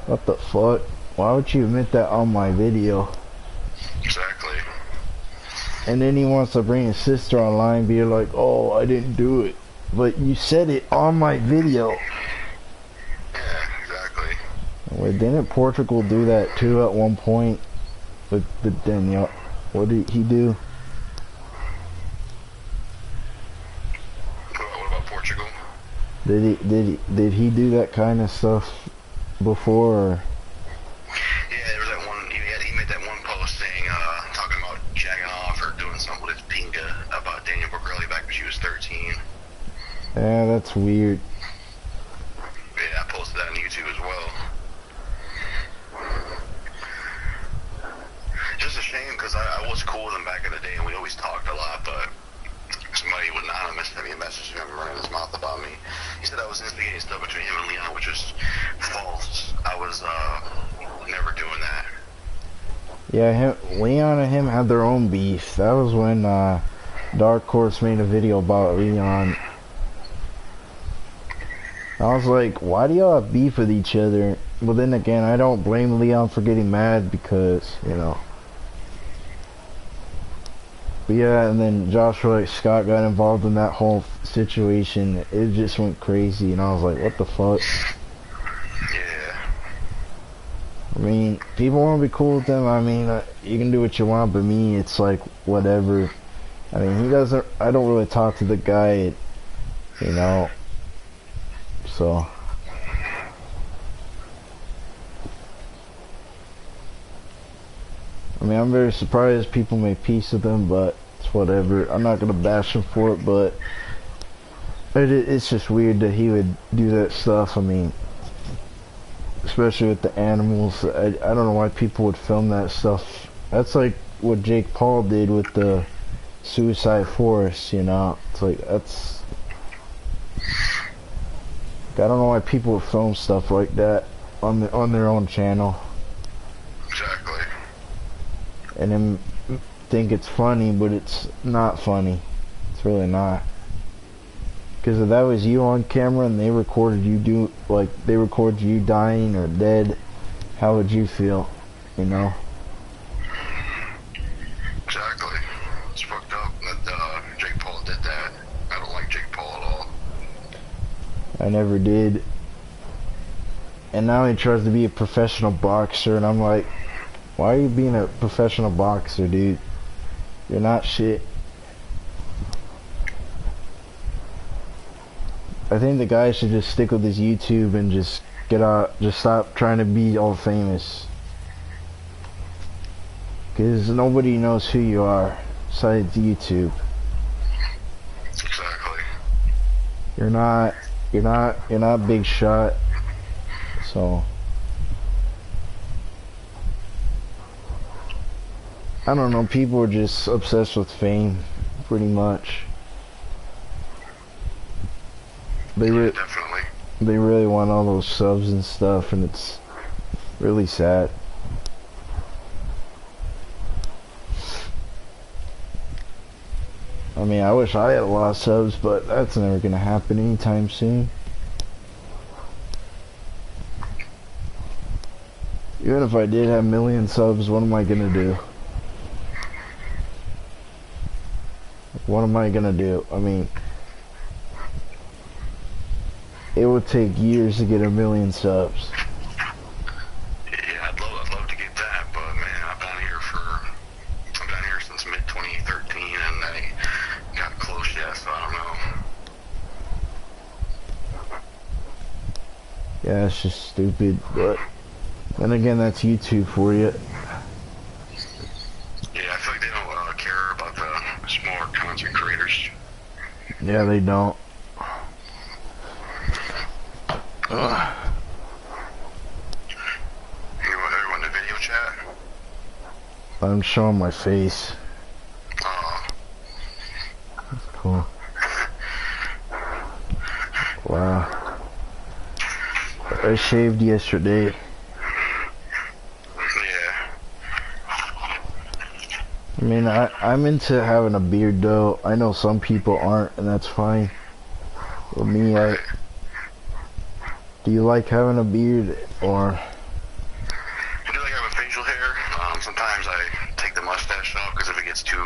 what the fuck? Why would you admit that on my video? Exactly. And then he wants to bring his sister online, be like, oh, I didn't do it. But you said it on my video. Yeah, exactly. Wait, didn't Portugal do that too at one point? But then, what did he do? What about Portugal? Did he do that kind of stuff before? Or? Yeah, there was that one. He made that one post saying, talking about jacking off or doing something with his pinga about Daniel Burgerelli back when she was 13. Yeah, that's weird. Yeah, I posted that on YouTube as well. Just a shame because I was cool with him back in the day and we always talked a lot, but somebody would anonymous send me a message and him running his mouth about me. He said I was instigating stuff between him and Leon, which was false. I was never doing that. Yeah, Leon and him had their own beef. That was when Dark Horse made a video about Leon. I was like, why do y'all have beef with each other? But then again, I don't blame Leon for getting mad because, you know. But yeah, and then Joshua Scott got involved in that whole situation. It just went crazy, and I was like, what the fuck? Yeah. I mean, people want to be cool with them. I mean, you can do what you want, but me, it's like, whatever. I mean, I don't really talk to the guy, you know. So. I mean, I'm very surprised people make peace with him, but it's whatever. I'm not going to bash him for it, but it's just weird that he would do that stuff. I mean, especially with the animals. I don't know why people would film that stuff. That's like what Jake Paul did with the Suicide Forest, you know? It's like, that's... I don't know why people would film stuff like that on their own channel. Exactly. And then think it's funny, but it's not funny. It's really not. Because if that was you on camera and they recorded you they recorded you dying or dead, how would you feel? You know? Exactly. It's fucked up that Jake Paul did that. I don't like Jake Paul at all. I never did. And now he tries to be a professional boxer, and I'm like, why are you being a professional boxer, dude? You're not shit. I think the guy should just stick with his YouTube and just stop trying to be all famous. Because nobody knows who you are besides YouTube. Exactly. You're not big shot. So I don't know, people are just obsessed with fame, pretty much. Definitely. They really want all those subs and stuff, and it's really sad. I mean, I wish I had a lot of subs, but that's never gonna happen anytime soon. Even if I did have a million subs, what am I gonna do? What am I gonna do? I mean, it would take years to get a million subs. Yeah, I'd love to get that, but man, I've been here since mid 2013, and I got close yet, so I don't know. Yeah, it's just stupid, but Then again, that's YouTube for you. Yeah, I feel like they don't care about the smaller content creators. Yeah, they don't. Everyone in the video chat? I'm showing my face. Cool. Wow. I shaved yesterday. Yeah. I mean, I'm into having a beard though. I know some people aren't, and that's fine. For me, do you like having a beard, or? I do like having facial hair. Sometimes I take the mustache off because if it gets too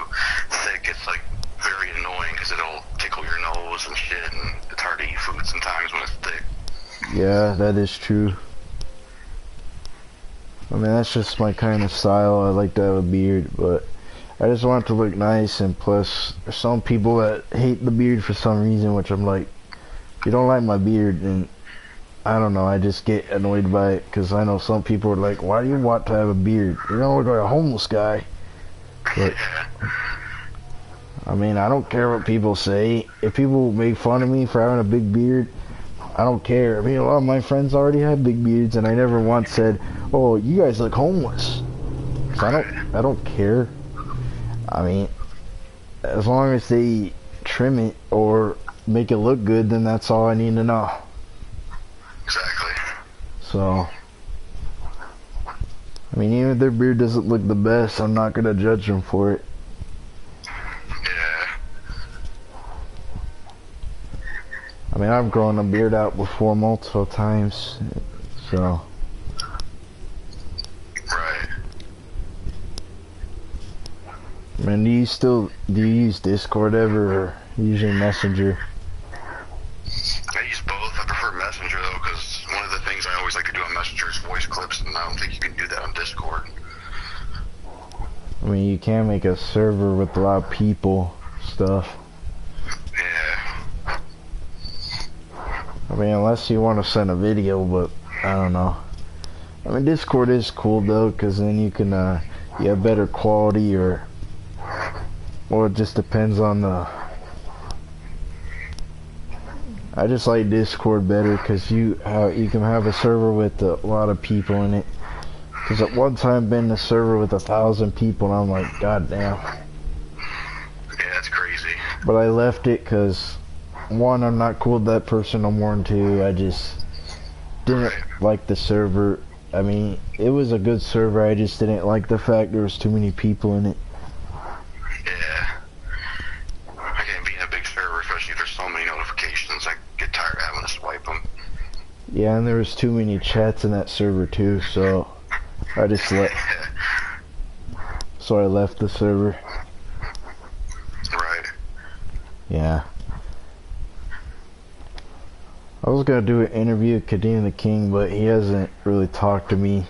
thick, it's like very annoying because it'll tickle your nose and shit, and it's hard to eat food sometimes when it's thick. Yeah, that is true. I mean, that's just my kind of style. I like to have a beard, but I just want it to look nice, and plus, there's some people that hate the beard for some reason, which I'm like, if you don't like my beard, then I don't know, I just get annoyed by it, because I know some people are like, why do you want to have a beard? You don't look like a homeless guy. But, I mean, I don't care what people say. If people make fun of me for having a big beard, I don't care. I mean, a lot of my friends already have big beards, and I never once said, oh, you guys look homeless. So I don't care. I mean, as long as they trim it or make it look good, then that's all I need to know. Exactly. So, I mean, even if their beard doesn't look the best, I'm not gonna judge them for it. Yeah. I mean, I've grown a beard out before multiple times, so. Right. I mean, do you use Discord ever, or usually Messenger? I use both. I prefer Messenger though, because one of the things I always like to do on Messenger is voice clips, and I don't think you can do that on Discord. I mean, you can make a server with a lot of people, stuff. Yeah. I mean, unless you want to send a video, but I don't know. I mean, Discord is cool though, because then you can, you have better quality, or it just depends on the. I just like Discord better because you can have a server with a lot of people in it. Because at one time I've been in a server with 1,000 people, and I'm like, god damn. Yeah, that's crazy. But I left it because, one, I'm not cool with that person no more, and two, I just didn't like the server. I mean, it was a good server, I just didn't like the fact there was too many people in it. Yeah. I can't be in a big server, especially if there's so many notifications. I get tired of having to swipe them. Yeah, and there was too many chats in that server too, so I just so I left the server. Right. Yeah. I was gonna do an interview with Kadeem the King, but he hasn't really talked to me.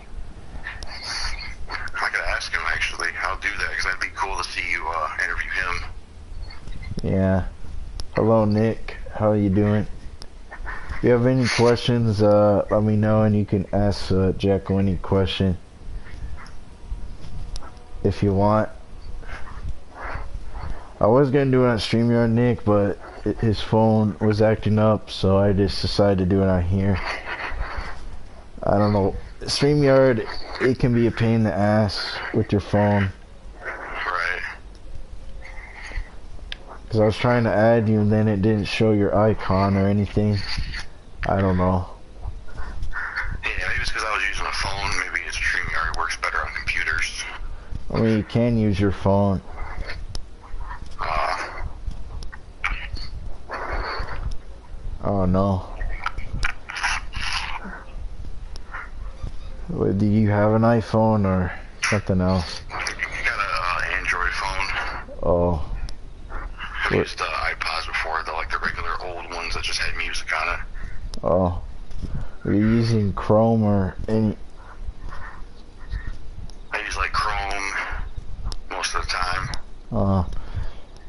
I could ask him actually. I'll do that because that'd be cool to see you interview him. Yeah. Hello, Nick. How are you doing? If you have any questions, let me know, and you can ask Jackal any question if you want. I was gonna do it on StreamYard, Nick, but his phone was acting up, so I just decided to do it on here. I don't know. StreamYard, it can be a pain in the ass with your phone. Right. Because I was trying to add you, and then it didn't show your icon or anything. I don't know. Yeah, maybe it's because I was using a phone. Maybe it's StreamYard works better on computers. I mean, you can use your phone. Oh no. Wait, do you have an iPhone or something else? I got an Android phone. Oh. I've used iPods before, like the regular old ones that just had music on it. Oh. Are you using Chrome or any? I use like Chrome most of the time.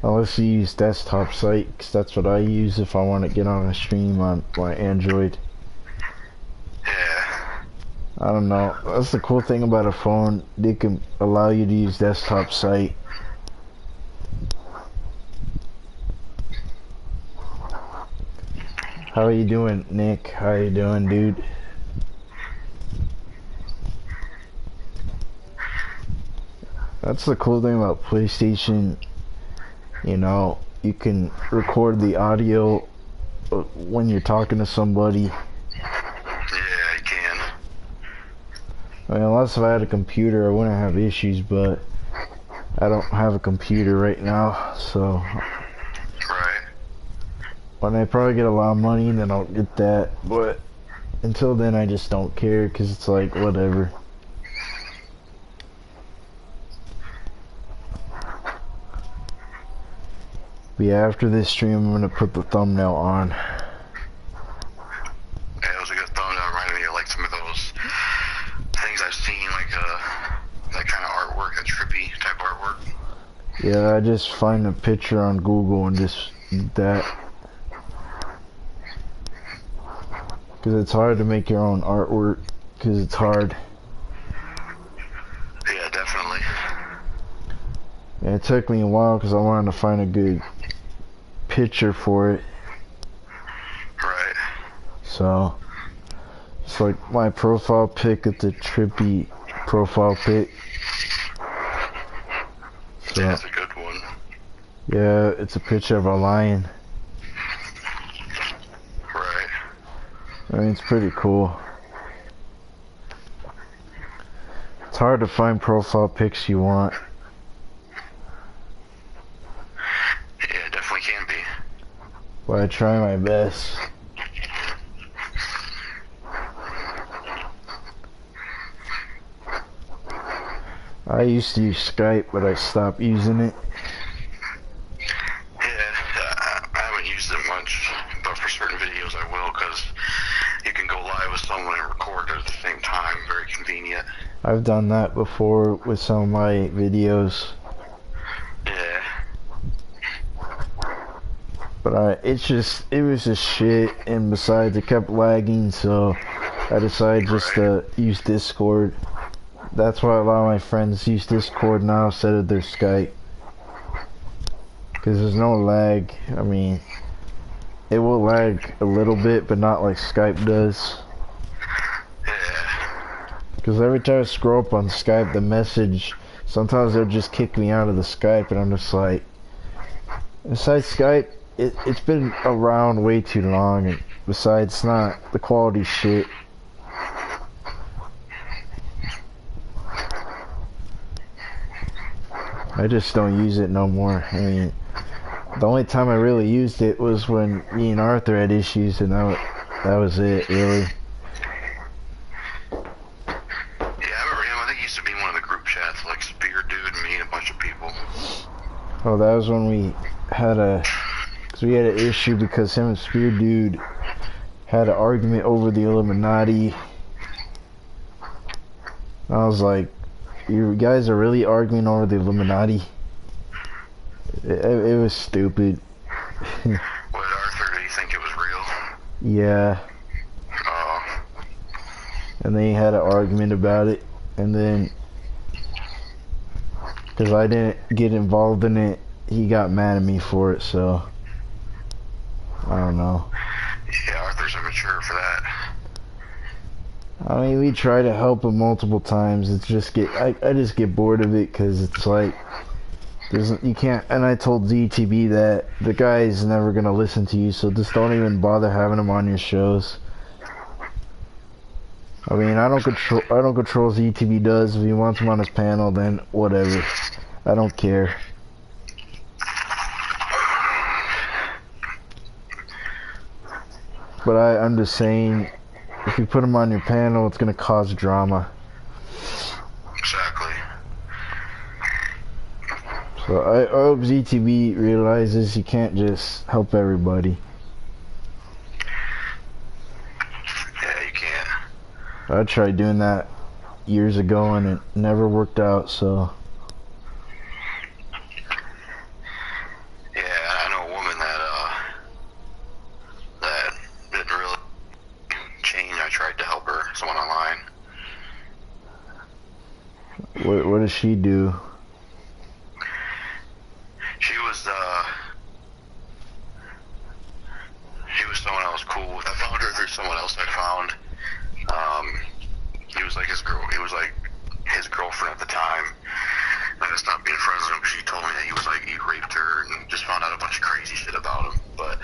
Unless you use desktop site, 'cause that's what I use if I want to get on a stream on my Android. Yeah. I don't know. That's the cool thing about a phone. They can allow you to use desktop site. How are you doing, Nick? How you doing, dude? That's the cool thing about PlayStation. You know, you can record the audio when you're talking to somebody. Yeah, you can. I mean, unless if I had a computer, I wouldn't have issues, but I don't have a computer right now, so Right. when I probably get a lot of money, then I'll get that, but until then, I just don't care, because it's like, whatever. But yeah, after this stream, I'm going to put the thumbnail on. Yeah, it was a good thumbnail. Reminded me of like some of those things I've seen, like that kind of artwork, that trippy type artwork. Yeah, I just find a picture on Google and just that. Because it's hard to make your own artwork, because it's hard. Yeah, definitely. And it took me a while because I wanted to find a good picture for it. Right. So, it's like my profile pic at the trippy profile pic. So, Yeah, that's a good one. yeah, it's a picture of a lion. Right. I mean, it's pretty cool. It's hard to find profile pics you want. Yeah, it definitely can be. But I try my best. I used to use Skype, but I stopped using it. Yeah, I haven't used it much, but for certain videos I will, because you can go live with someone and record at the same time. Very convenient. I've done that before with some of my videos. Yeah. But it was just shit, and besides it kept lagging, so I decided just to use Discord. That's why a lot of my friends use Discord now instead of their Skype. Because there's no lag. I mean, it will lag a little bit, but not like Skype does. Yeah. Because every time I scroll up on Skype, the message, sometimes they'll just kick me out of the Skype, and I'm just like, besides Skype, it's been around way too long, and besides, the quality shit. I just don't use it no more. I mean, the only time I really used it was when me and Arthur had issues, and that was it, really. Yeah, I remember him. I think he used to be in one of the group chats, like Spear Dude and me and a bunch of people. Oh, that was when we had cause we had an issue because him and Spear Dude had an argument over the Illuminati. I was like, you guys are really arguing over the Illuminati? It was stupid. What, Arthur, do you think it was real? Yeah. Oh. And they had an argument about it, and then because I didn't get involved in it, he got mad at me for it, so I don't know. Yeah, Arthur's immature for that. I mean, we try to help him multiple times. It's just I just get bored of it because it's like you can't. And I told ZTB that the guy is never gonna listen to you, so just don't even bother having him on your shows. I mean, I don't control ZTB does. If he wants him on his panel, then whatever. I don't care. But I'm just saying, if you put him on your panel, it's gonna cause drama. Exactly. So I hope ZTB realizes you can't just help everybody. Yeah, you can't. I tried doing that years ago and it never worked out, so. Yeah, I know a woman that didn't really change. I tried to help her, someone online. does she do? She was someone I was cool with. I found her through someone else I found. He was like his girlfriend at the time. I just stopped being friends with him because she told me that he raped her and just found out a bunch of crazy shit about him. But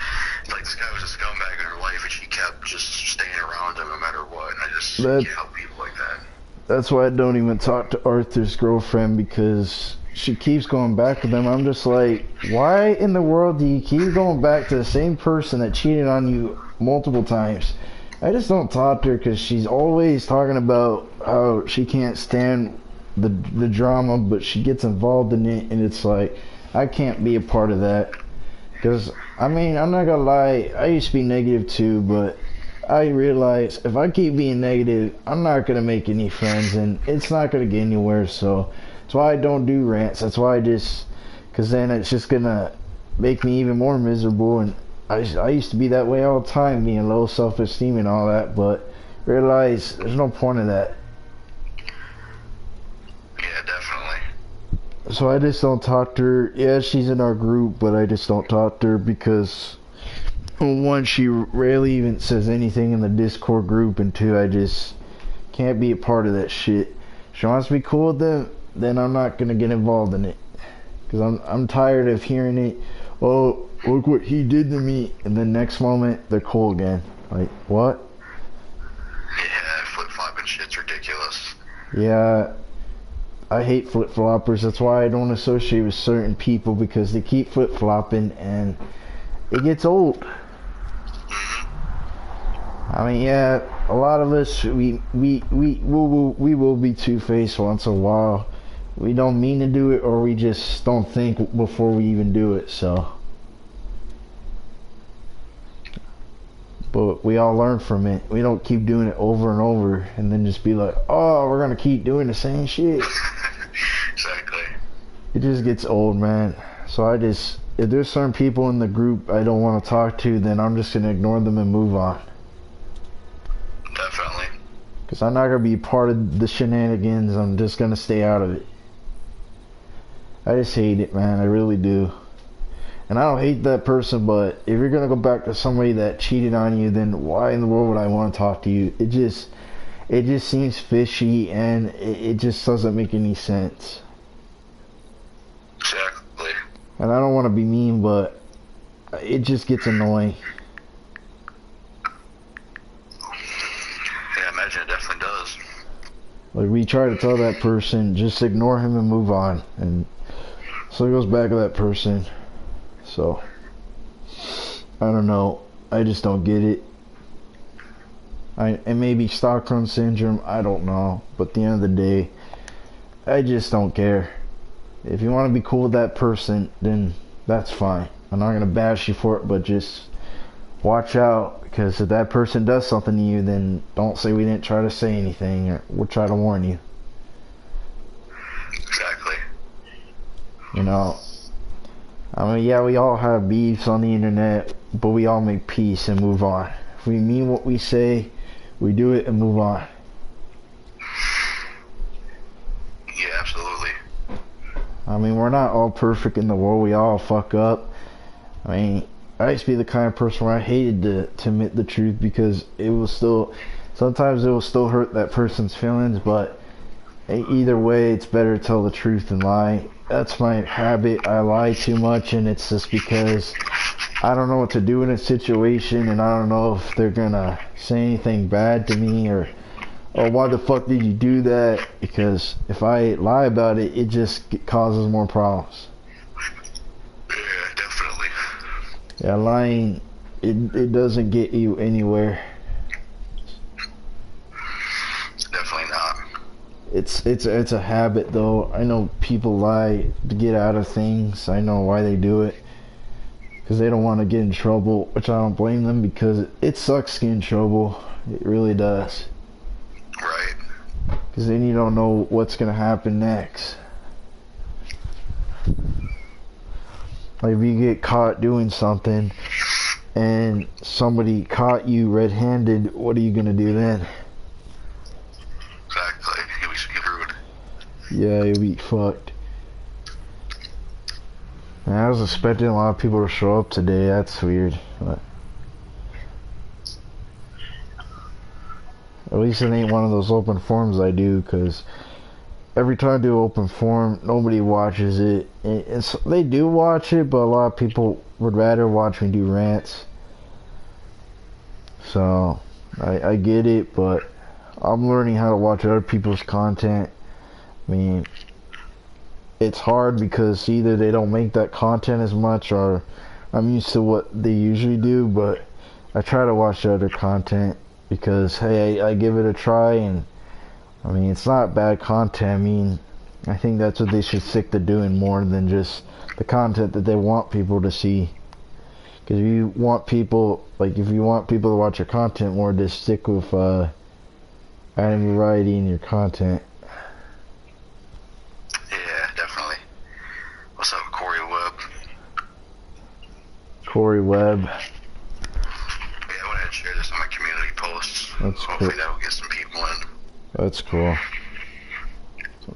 like, this guy was a scumbag in her life, and she kept just staying around him no matter what. And I just can't help people like that. That's why I don't even talk to Arthur's girlfriend, because she keeps going back with them. I'm just like, why in the world do you keep going back to the same person that cheated on you multiple times? I just don't talk to her because she's always talking about how she can't stand the drama, but she gets involved in it, and it's like, I can't be a part of that. Because, I mean, I'm not gonna lie, I used to be negative too, but I realize if I keep being negative, I'm not gonna make any friends, and it's not gonna get anywhere. So that's why I don't do rants. That's why because then it's just gonna make me even more miserable. And I used to be that way all the time, being low self-esteem and all that, but realize there's no point in that. Yeah, definitely. So I just don't talk to her. Yeah, she's in our group, but I just don't talk to her because, one, she rarely even says anything in the Discord group, and two, I just can't be a part of that shit. If she wants to be cool with them, then I'm not gonna get involved in it, because I'm tired of hearing it. Oh, look what he did to me, and then next moment they're cool again. Like, what? Yeah, flip-flopping shit's ridiculous. Yeah, I hate flip-floppers. That's why I don't associate with certain people, because they keep flip-flopping and it gets old. I mean, yeah, a lot of us, we will be two-faced once in a while. We don't mean to do it, or we just don't think before we even do it, so. But we all learn from it. We don't keep doing it over and over and then just be like, oh, we're gonna keep doing the same shit. Exactly. It just gets old, man. So if there's certain people in the group I don't want to talk to, then I'm just gonna ignore them and move on. Definitely. Because I'm not gonna be part of the shenanigans. I'm just gonna stay out of it. I just hate it, man. I really do. And I don't hate that person, but if you're gonna go back to somebody that cheated on you, then why in the world would I want to talk to you? It just seems fishy, and it just doesn't make any sense. Exactly. And I don't want to be mean, but it just gets annoying. Yeah, I imagine it definitely does. Like, we try to tell that person, just ignore him and move on, and so it goes back to that person. So, I don't know. I just don't get it. And maybe Stockholm Syndrome, I don't know. But at the end of the day, I just don't care. If you want to be cool with that person, then that's fine. I'm not going to bash you for it, but just watch out. Because if that person does something to you, then don't say we didn't try to say anything, or we'll try to warn you. Exactly. You know, I mean, yeah, we all have beefs on the internet, but we all make peace and move on. If we mean what we say, we do it and move on. Yeah, absolutely. I mean, we're not all perfect in the world. We all fuck up. I mean, I used to be the kind of person where I hated to admit the truth, because sometimes it will still hurt that person's feelings, but either way, it's better to tell the truth than lie. That's my habit. I lie too much, and it's just because I don't know what to do in a situation, and I don't know if they're gonna say anything bad to me, or, oh, why the fuck did you do that? Because if I lie about it, it just causes more problems. Yeah, definitely. Yeah, lying, it doesn't get you anywhere. Definitely not. It's a habit, though. I know people lie to get out of things. I know why they do it, because they don't want to get in trouble, which I don't blame them, because it sucks to get in trouble. It really does. Right. Because then you don't know what's gonna happen next. Like, if you get caught doing something and somebody caught you red-handed, what are you gonna do then? Exactly. You'll be screwed. Yeah, you'll be fucked. Man, I was expecting a lot of people to show up today. That's weird. But at least it ain't one of those open forums I do, because every time I do open forum, nobody watches it. They do watch it, but a lot of people would rather watch me do rants. So, I get it, but I'm learning how to watch other people's content. I mean, it's hard because either they don't make that content as much, or I'm used to what they usually do, but I try to watch the other content because, hey, I give it a try, and I mean, it's not bad content. I mean, I think that's what they should stick to doing more than just the content that they want people to see. Because if you want people, if you want people to watch your content more, just stick with adding variety in your content. Yeah, definitely. What's up, Corey Webb? Corey Webb. Yeah, I went ahead and share this on my community posts. That's Hopefully cool. that will get some people in. That's cool.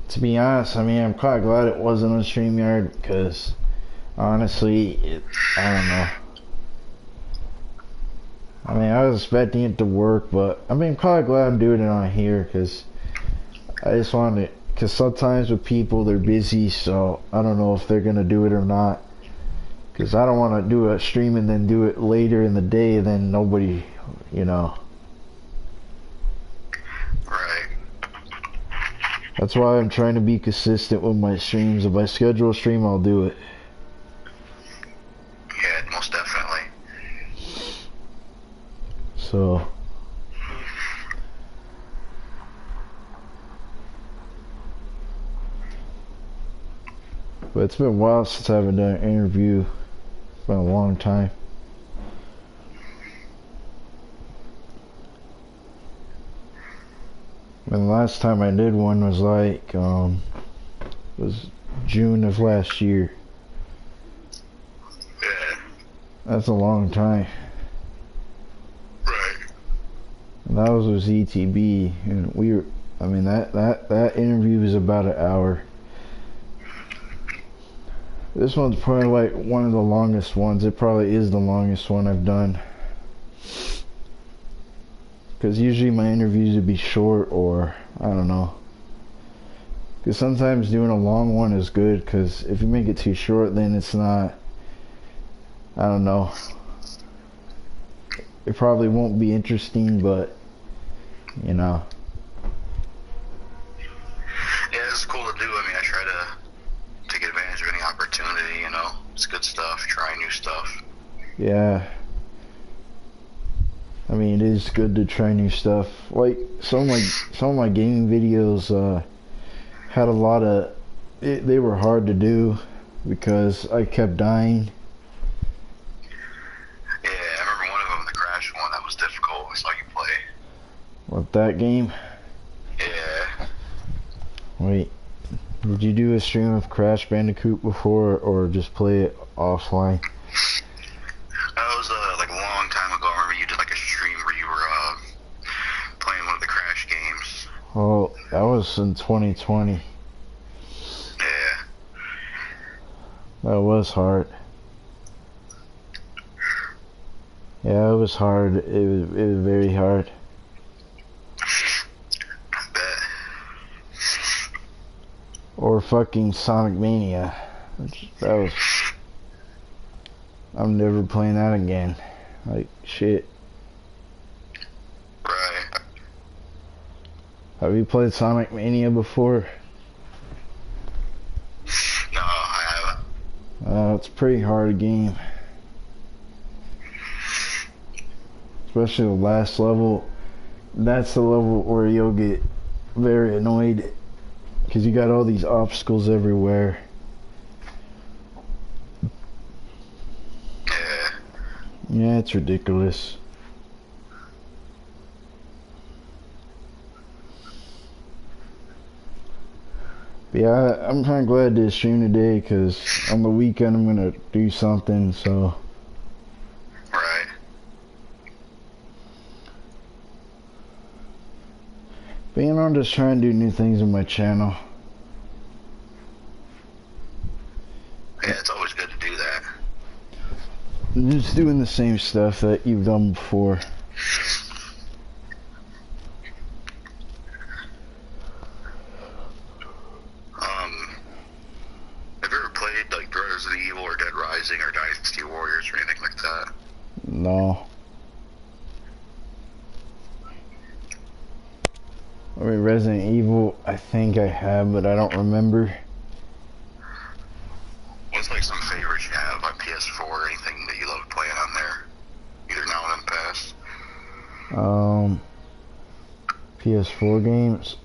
To be honest, I mean, I'm quite glad it wasn't on StreamYard, because honestly, I don't know. I mean, I was expecting it to work, but I mean, I'm quite glad I'm doing it on here, because I just wanted it. Because sometimes with people, they're busy, so I don't know if they're going to do it or not. Because I don't want to do a stream and then do it later in the day, and then nobody, you know. Right. That's why I'm trying to be consistent with my streams. If I schedule a stream, I'll do it. Yeah, most definitely. So, but it's been a while since I haven't done an interview. It's been a long time. And the last time I did one was was June of last year. Yeah. That's a long time. Right. And that was with ZTB, and I mean, that interview was about an hour. This one's probably like one of the longest ones. It probably is the longest one I've done. Because usually my interviews would be short, or I don't know. Because sometimes doing a long one is good, because if you make it too short, then it's not, I don't know. It probably won't be interesting, but, you know. Yeah, it's cool to do. I mean, I try to take advantage of any opportunity, you know. It's good stuff, try new stuff. Yeah. I mean, it is good to try new stuff. Like, some of my gaming videos had a lot of, they were hard to do because I kept dying. Yeah, I remember one of them, the Crash one, that was difficult. I saw you play. What, that game? Yeah. Wait, did you do a stream of Crash Bandicoot before, or just play it offline? That was like a long time ago. I remember you did like a stream where you were playing one of the Crash games. Oh, that was in 2020. Yeah. That was hard. Yeah, it was hard. It was very hard. I bet. Or fucking Sonic Mania. That was... I'm never playing that again. Like, shit. Right. Have you played Sonic Mania before? No, I haven't. It's a pretty hard game. Especially the last level. That's the level where you'll get very annoyed, because you got all these obstacles everywhere. Yeah. Yeah, it's ridiculous. But yeah, I'm kind of glad to stream today, because on the weekend I'm going to do something, so... Right. But you know, I'm just trying to do new things on my channel. Just doing the same stuff that you've done before. Have you ever played like Resident Evil or Dead Rising or Dynasty Warriors or anything like that? No. I mean, Resident Evil, I think I have, but I don't remember. What's like some favorites you have on PS4 or anything that you love playing on there? Either now and in the past? PS4 games?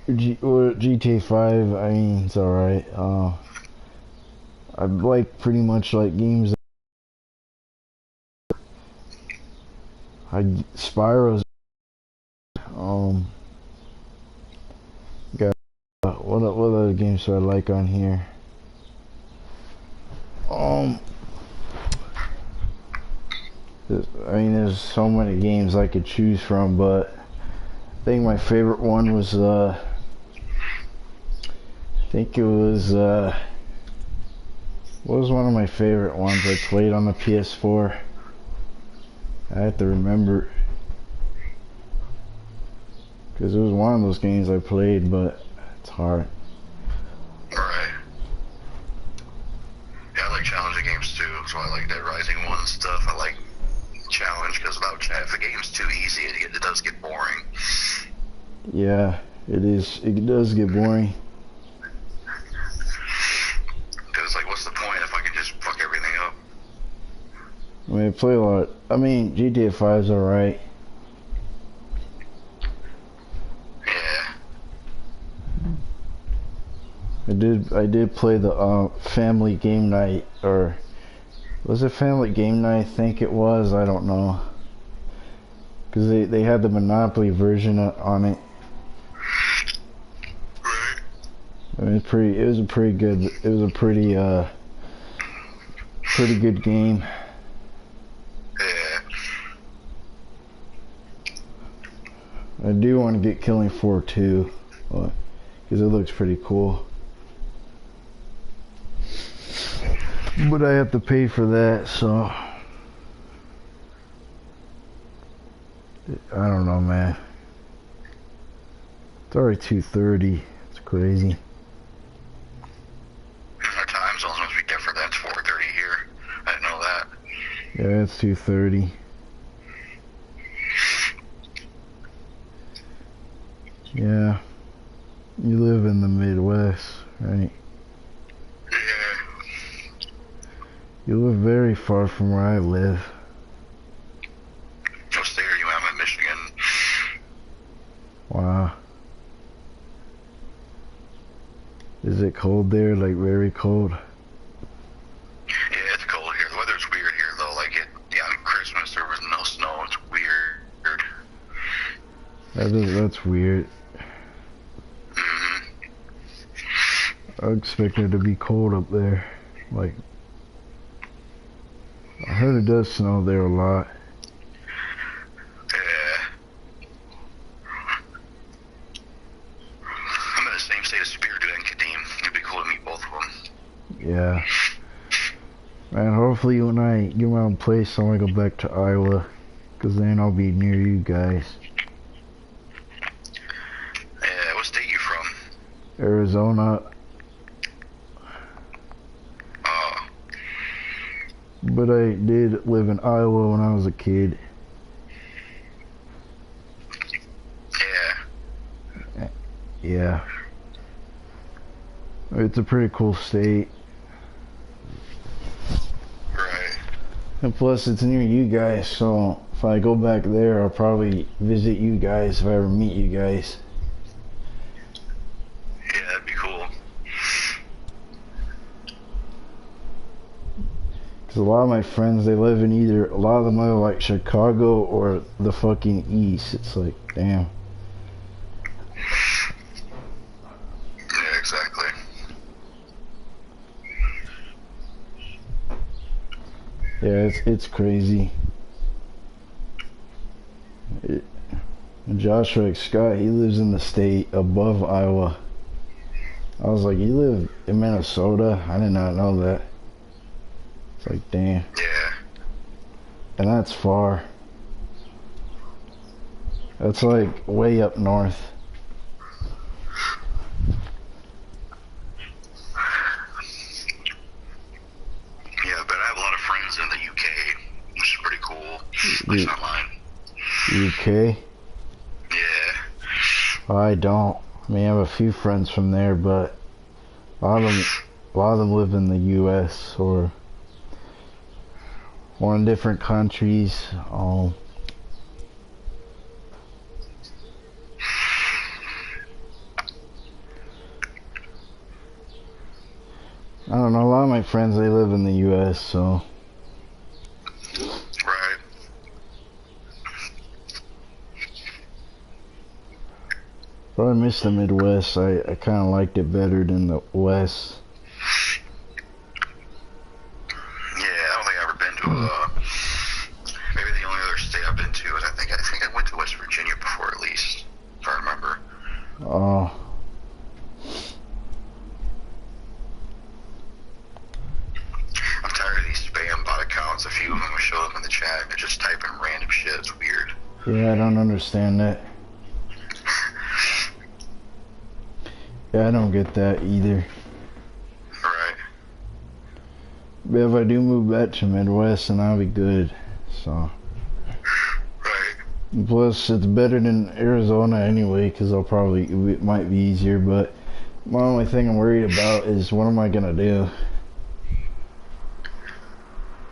GTA 5, I mean, it's alright. I like pretty much like games. Spyro's. Got what other games do I like on here? I mean, there's so many games I could choose from, but I think my favorite one was I think it was what was one of my favorite ones I played on the PS4? I have to remember, because it was one of those games I played, but it's hard. Right. Yeah, I like challenging games too, so I like Dead Rising 1 and stuff. I like challenge, because if the game's too easy, it does get boring. Yeah, it is. It does get boring. Because, like, what's the point if I can just fuck everything up? I mean, I play a lot. I mean, GTA 5's alright. Yeah. I did play the family game night, or was it family game night? I think it was. I don't know, because they had the Monopoly version on it. Right. I mean, it was a pretty good game. Yeah. I do want to get Killing Floor 2, because it looks pretty cool. But I have to pay for that, so I don't know, man. It's already 2:30. It's crazy. Our time zones must be different. That's 4:30 here. I didn't know that. Yeah, it's 2:30. Yeah. You live in the Midwest, right? Yeah. You live very far from where I live. What state are you in? I'm in Michigan. Wow. Is it cold there? Like very cold? Yeah, it's cold here. The weather's weird here, though. Like, on Christmas, there was no snow. It's weird. That's weird. Mm-hmm. I expected it to be cold up there. Like, I heard it does snow there a lot. Yeah. I'm in the same state of Spirit and Kadeem. It'd be cool to meet both of them. Yeah. Man, hopefully when I get my own place, I want to go back to Iowa, because then I'll be near you guys. Yeah, what state you from? Arizona. But I did live in Iowa when I was a kid. Yeah. Yeah. It's a pretty cool state. Right. And plus it's near you guys, so if I go back there, I'll probably visit you guys if I ever meet you guys. Yeah, that'd be cool. Because a lot of my friends, they live in a lot of them live like Chicago or the fucking East. It's like, damn. Yeah, exactly. Yeah, it's crazy. Joshua Scott, he lives in the state above Iowa. I was like, you live in Minnesota? I did not know that. It's like, damn. Yeah. And that's far. That's like way up north. Yeah, but I have a lot of friends in the UK, which is pretty cool. At least not mine. UK? Yeah. I don't. I mean, I have a few friends from there, but a lot of them live in the US or in different countries. I don't know, a lot of my friends, they live in the US, so. Right. But I miss the Midwest. I kind of liked it better than the West. Yeah, I don't think I've ever been to maybe the only other state I've been to is I think I went to West Virginia before, at least, if I remember. Oh. I'm tired of these spam bot accounts. A few of them will show up in the chat and they're just typing random shit. It's weird. Yeah, I don't understand that. Yeah, I don't get that either. Right. But if I do move back to Midwest, then I'll be good. So. Right. Plus, it's better than Arizona anyway, because it might be easier. But my only thing I'm worried about is what am I gonna do?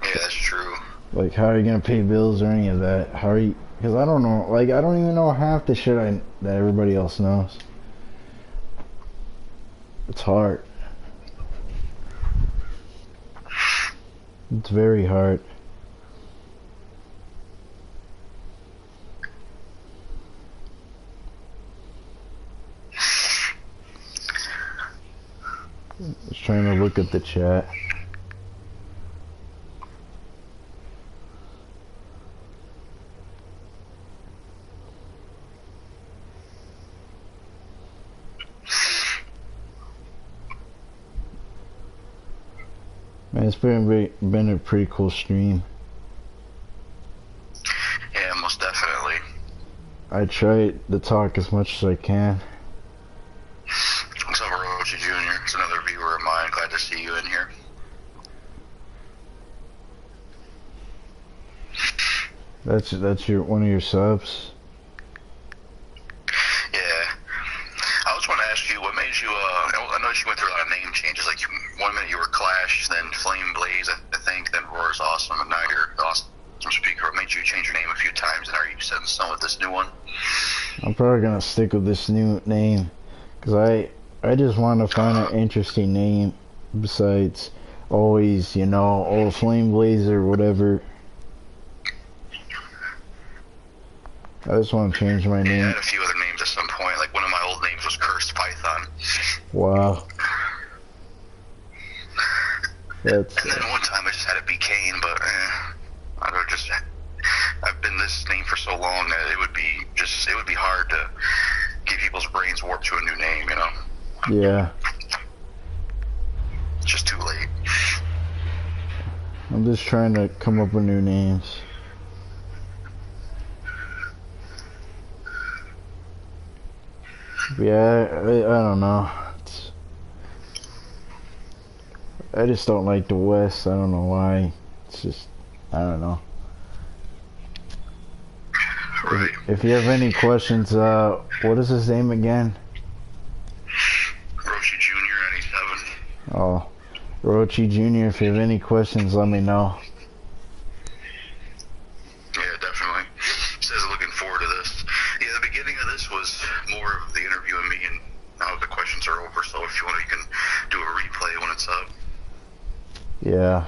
Yeah, that's true. Like, how are you gonna pay bills or any of that? How are you? Because I don't know. Like, I don't even know half the shit that everybody else knows. It's hard. It's very hard. Just trying to look at the chat. Man, it's been a pretty cool stream. Yeah, most definitely. I try to talk as much as I can. What's up, Orochi Jr.? It's another viewer of mine. Glad to see you in here. That's one of your subs. Yeah. I was want to ask you, what made you, I noticed you went through a lot of name changes. Like, one minute you were Clash, then Flame Blaze, I think, then Roar's Awesome, and now you're Awesome Speaker. What made you change your name a few times, and are you set in stone with this new one? I'm probably gonna stick with this new name, because I just want to find an interesting name besides always, you know, old Flame Blaze or whatever. I just want to change my name. Yeah, I had a few other names at some point. Like, one of my old names was Cursed Python. Wow. That's. And then one time I just had it be Kane, but I don't just. I've been this name for so long that it would be hard to get people's brains warped to a new name, you know? Yeah. It's just too late. I'm just trying to come up with new names. Yeah, I don't know. I just don't like the West. I don't know why. It's just, I don't know. Right. If you have any questions, what is his name again? Roshi Jr. 97. Oh, Rochi Jr. If you have any questions, let me know. Yeah, definitely. Says looking forward to this. Yeah, the beginning of this was more of the interview and me, and now the questions are over, so if you want, you can do a replay when it's up. Yeah,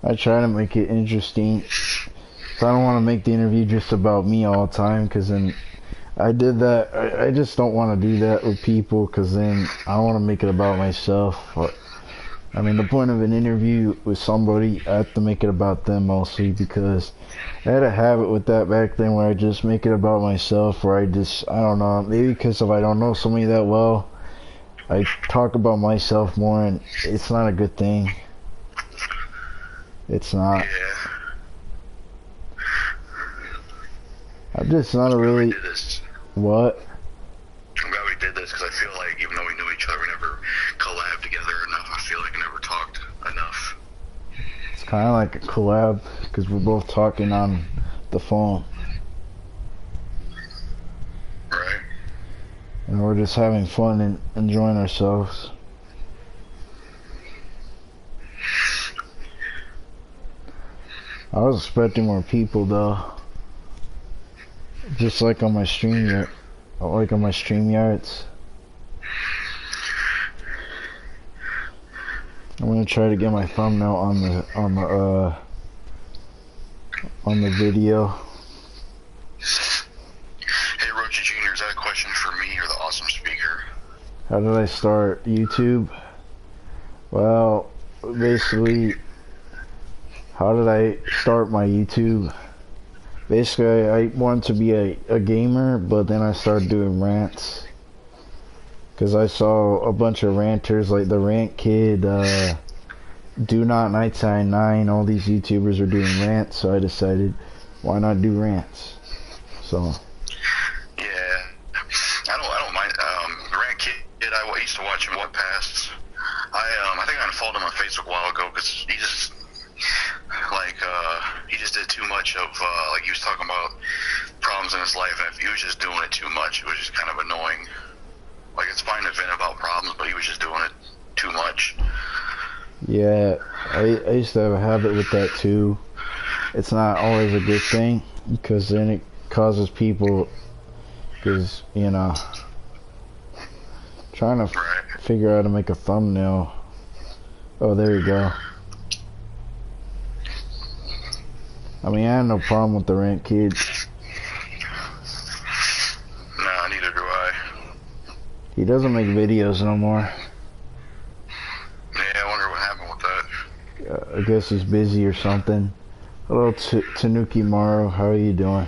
I try to make it interesting. So I don't want to make the interview just about me all the time, because then I did that. I just don't want to do that with people, because then I want to make it about myself. I mean, the point of an interview with somebody, I have to make it about them mostly, because I had a habit with that back then where I just make it about myself, where I don't know, maybe because if I don't know somebody that well, I talk about myself more, and it's not a good thing. It's not. Yeah. I'm just not a really... Did this. What? I'm glad we did this because I feel like even though we knew each other, we never collabed together enough. I feel like we never talked enough. It's kind of like a collab because we're both talking on the phone. Right. And we're just having fun and enjoying ourselves. I was expecting more people though. Just like on my stream, like on my StreamYards. I'm gonna try to get my thumbnail on the video. Hey, Roach Jr., is that a question for me or the awesome speaker? How did I start YouTube? Well, basically, how did I start my YouTube? Basically, I wanted to be a gamer, but then I started doing rants. Because I saw a bunch of ranters, like the Rant Kid, Do Not 999, all these YouTubers are doing rants, so I decided, why not do rants? So... Yeah, I don't mind. Rant Kid, I used to watch him What Pasts. I think I unfollowed him on Facebook a while ago because he just, like, he just did too much of, like, he was talking about problems in his life, and he was just doing it too much. It was just kind of annoying. Like, it's fine to vent about problems, but he was just doing it too much. Yeah, I used to have a habit with that too. It's not always a good thing, because then it causes people, because, you know, trying to figure out how to make a thumbnail. Oh, there you go. I mean, I have no problem with the Rant Kid. Nah, neither do I. He doesn't make videos no more. Yeah, I wonder what happened with that. I guess he's busy or something. Hello, Tanuki Maru. How are you doing?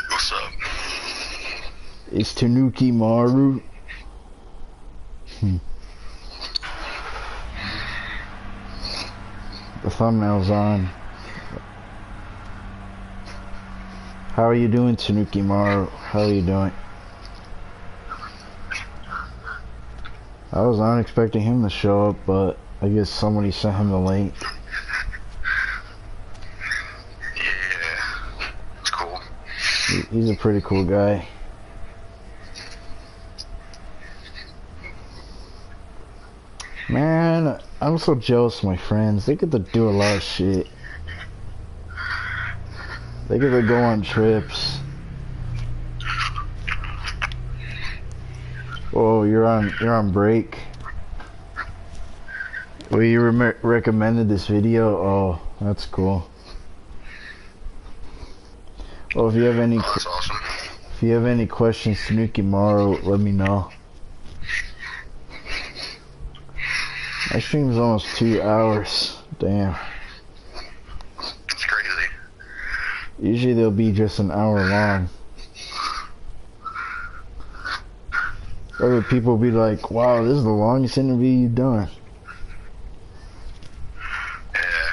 What's up? It's Tanuki Maru. The thumbnail's on. How are you doing, Tanuki Maru? How are you doing? I was not expecting him to show up, but I guess somebody sent him the link. Yeah, it's cool. He's a pretty cool guy. Man, I'm so jealous of my friends. They get to do a lot of shit. They get to go on trips. Oh, you're on break. Well, you recommended this video. Oh, that's cool. Well, if you have any, that's awesome. If you have any questions, Tanuki Maru, let me know. My stream's almost 2 hours. Damn. It's crazy. Usually they'll be just an hour long. Other people will be like, wow, this is the longest interview you've done. Yeah.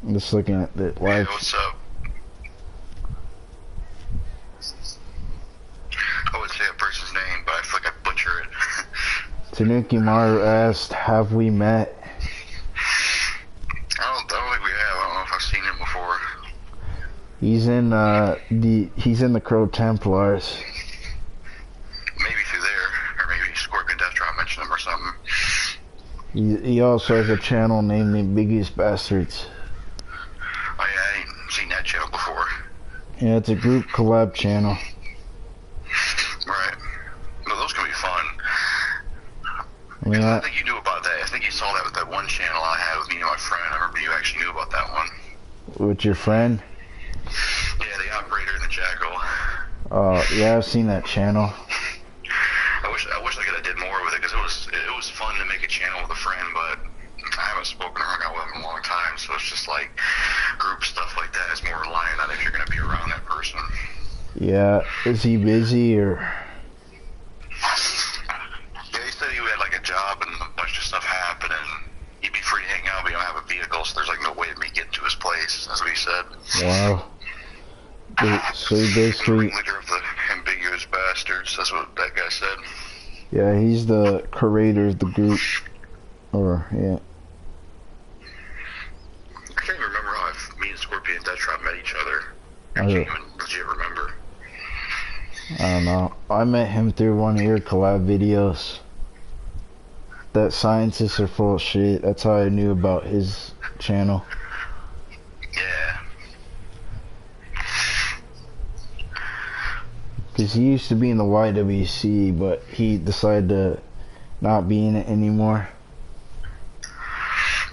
I'm just looking at the live. Hey, what's up? I would say a person's name, but I feel like I butcher it. Tanuki Maru asked, have we met? I don't think we have. I don't know if I've seen him before. He's in the Crow Templars. Maybe through there, or maybe Scorpion Death Drop mentioned him or something. He also has a channel named The Biggest Bastards. Oh yeah, I ain't seen that channel before. Yeah, it's a group collab channel. Right. No, those can be fun. Yeah. I think you knew about that. I think you saw that with that one channel I had with me and my friend. I remember you actually knew about that one. With your friend? Yeah, the operator and the Jackal. Yeah, I've seen that channel. I wish I could have did more with it because it was fun to make a channel with a friend, but I haven't spoken or hung out with him in a long time, so it's just like group stuff like that is more reliant on if you're gonna be around that person. Yeah, is he busy or? Yeah, he said he had like a job and a bunch So he The basically, ringleader of the ambiguous bastards. That's what that guy said. yeah, he's the curator of the group. Or, yeah. I can't even remember how me and Scorpion and Deathtrap met each other. I I can't don't, even legit remember. I don't know. I met him through one of your collab videos. That scientists are full of shit. That's how I knew about his channel. Yeah. Because he used to be in the YWC, but he decided to not be in it anymore.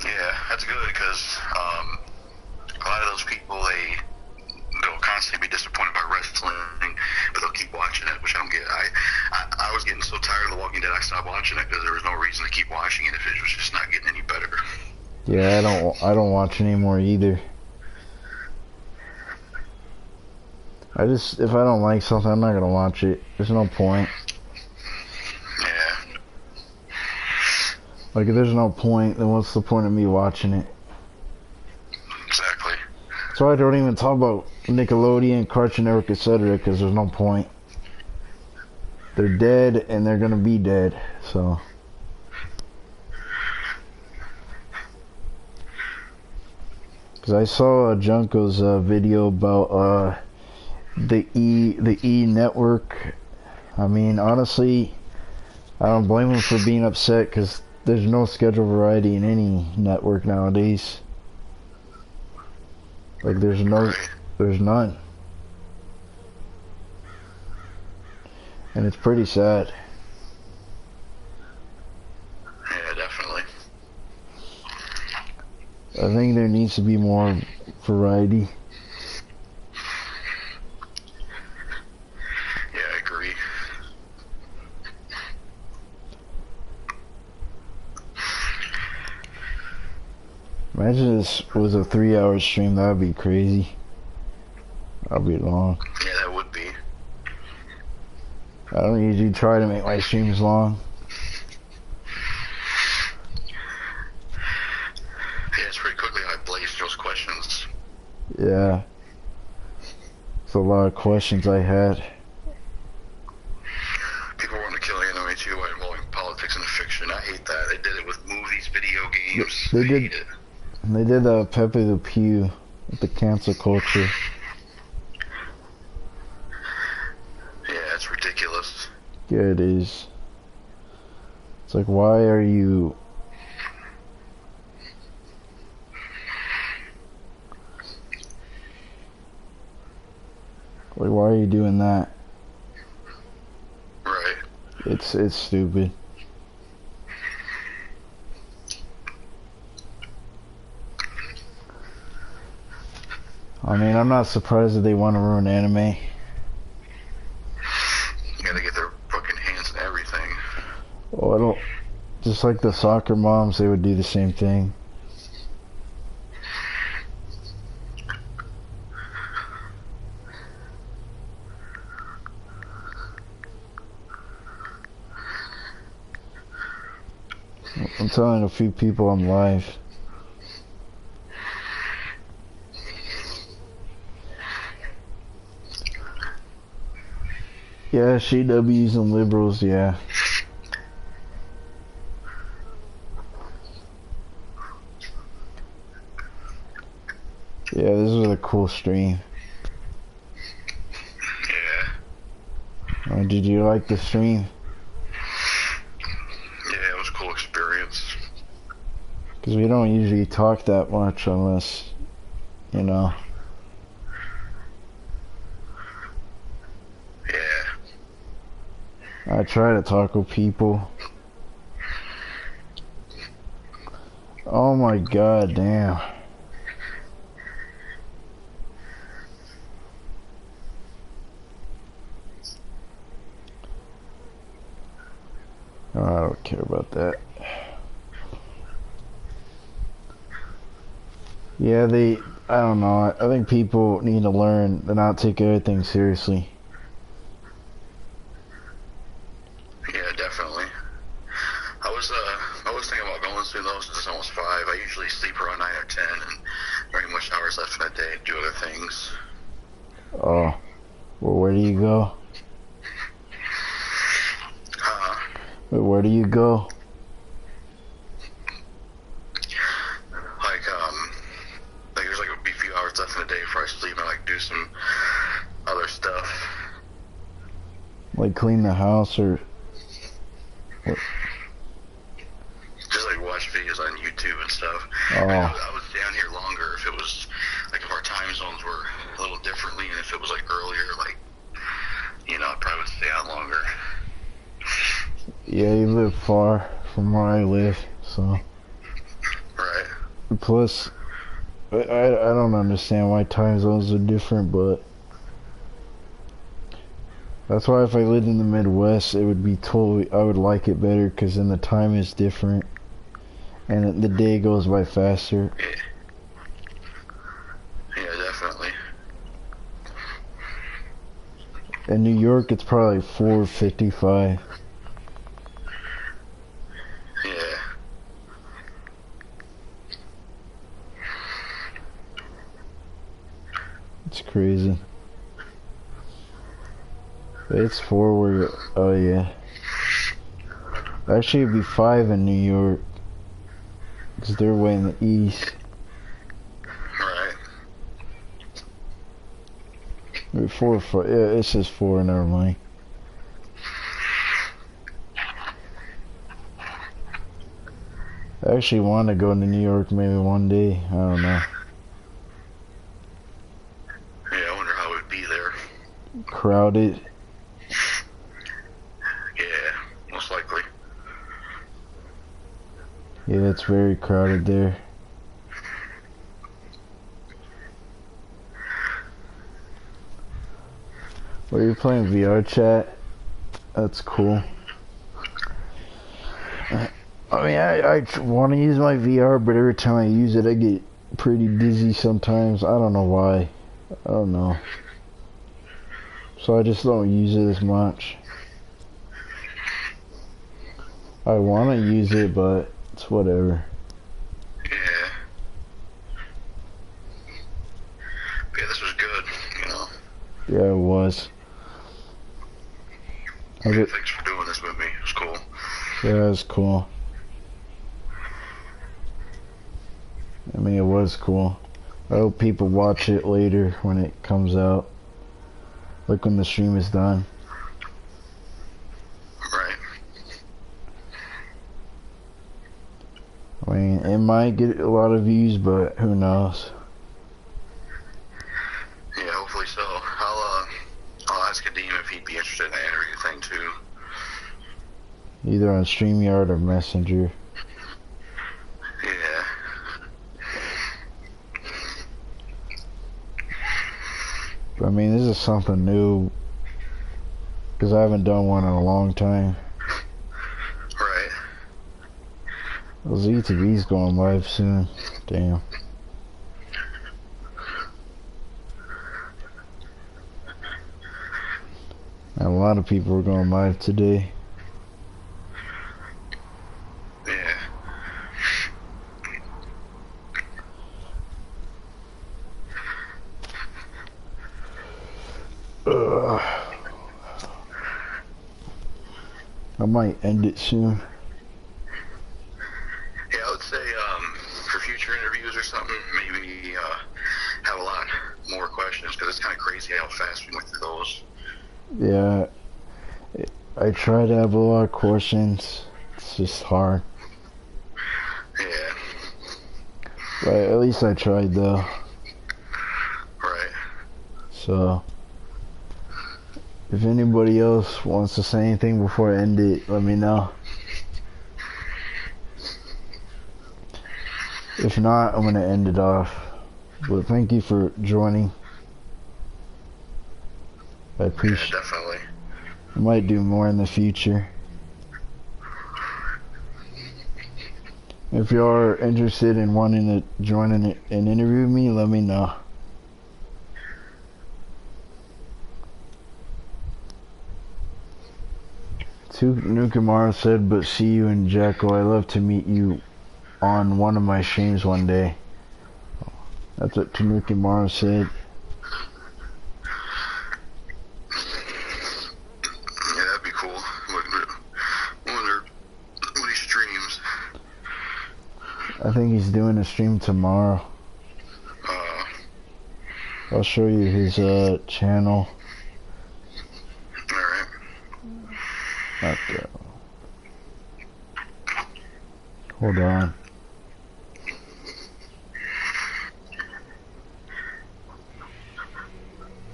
Yeah, that's good because a lot of those people, they'll constantly be disappointed by wrestling, but they'll keep watching it, which I don't get. I was getting so tired of The Walking Dead, I stopped watching it because there was no reason to keep watching it if it was just not getting any better. Yeah, I don't watch anymore either. If I don't like something, I'm not gonna watch it. There's no point. Yeah. Like, if there's no point, then what's the point of me watching it? Exactly. So I don't even talk about Nickelodeon, Cartoon Network, etc. because there's no point. They're dead, and they're gonna be dead, so... Because I saw Junko's video about the E network. I mean, honestly, I don't blame him for being upset because there's no schedule variety in any network nowadays. Like, there's none. And it's pretty sad. Yeah, definitely. I think there needs to be more variety. Yeah, I agree. Imagine this was a 3-hour stream. That would be crazy. That'd be long. Yeah, that would be. I don't usually try to make my streams long. Yeah, it's pretty quickly I blazed those questions. Yeah. It's a lot of questions I had. People want to kill anime too by involving politics and fiction. I hate that. They did it with movies, video games. They I did. hate it. They did Pepe Le Pew with the cancel culture. Yeah, it's ridiculous. Yeah, it is. It's like, why are you... Like, why are you doing that? Right. It's stupid. I mean, I'm not surprised that they want to ruin anime. You gotta get their fucking hands in everything. Oh, I don't... Just like the soccer moms, they would do the same thing. I'm telling a few people I'm live. Yeah, SJWs and liberals, yeah. Yeah, this was a cool stream. Yeah. Did you like the stream? Yeah, it was a cool experience. Because we don't usually talk that much unless, you know. Yeah. I try to talk with people. Oh my god, damn. Oh, I don't care about that. Yeah, I don't know. I think people need to learn to not take everything seriously. Yeah, definitely. I was thinking about going soon though, since it's almost 5. I usually sleep around 9 or 10, and very much hours left in the day to do other things. Oh. Well, where do you go? Wait, where do you go? Like there's like a few hours left in the day before I sleep and like do some other stuff. Like clean the house or what? Just like watch videos on YouTube and stuff. Oh. I was down here longer if it was like if our time zones were a little differently, and if it was like earlier, like I probably would stay out longer. Yeah, you live far from where I live, so. Right. Plus, I don't understand why time zones are different, but that's why if I lived in the Midwest, it would be I would like it better, because then the time is different, and the day goes by faster. Yeah, definitely. In New York, it's probably 4:55. Yeah. It's crazy. It's 4 where, oh yeah. Actually, it'd be 5 in New York, because they're way in the east. Right. Wait, 4 or 5, yeah, it says 4, never mind. I actually want to go to New York maybe one day, I don't know. Yeah, I wonder how it would be there. Crowded. Yeah, most likely. Yeah, it's very crowded there. Well, you're playing VR chat? That's cool. I mean, I want to use my VR, but every time I use it, I get pretty dizzy sometimes. I don't know why. I don't know. So I just don't use it as much. I want to use it, but it's whatever. Yeah. Yeah, this was good, Yeah, it was. Thanks for doing this with me. It was cool. Yeah, it was cool. I mean, it was cool. I hope people watch it later when it comes out. Like when the stream is done. Right. I mean, it might get a lot of views, but who knows? Yeah, hopefully so. I'll ask Kadeem if he'd be interested in that interview thing too. Either on StreamYard or Messenger. Yeah. But I mean, this is something new. Because I haven't done one in a long time. Right. Well, ZTV's going live soon. Damn. And a lot of people are going live today. Yeah. I might end it soon. Yeah, I would say for future interviews or something, maybe have a lot more questions, because it's kind of crazy how fast we went through those. Yeah, I try to have a lot of questions. It's just hard. Yeah. But at least I tried though. Right. So, if anybody else wants to say anything before I end it, let me know. If not, I'm gonna end it off. But thank you for joining. I appreciate. Yeah, definitely. I might do more in the future. If you are interested in wanting to join and interview me, let me know. Nukamara said, but see you in Jackal. I love to meet you on one of my streams one day. That's what Tanuki Mara said. I think he's doing a stream tomorrow. I'll show you his channel. Alright. Okay. Hold on.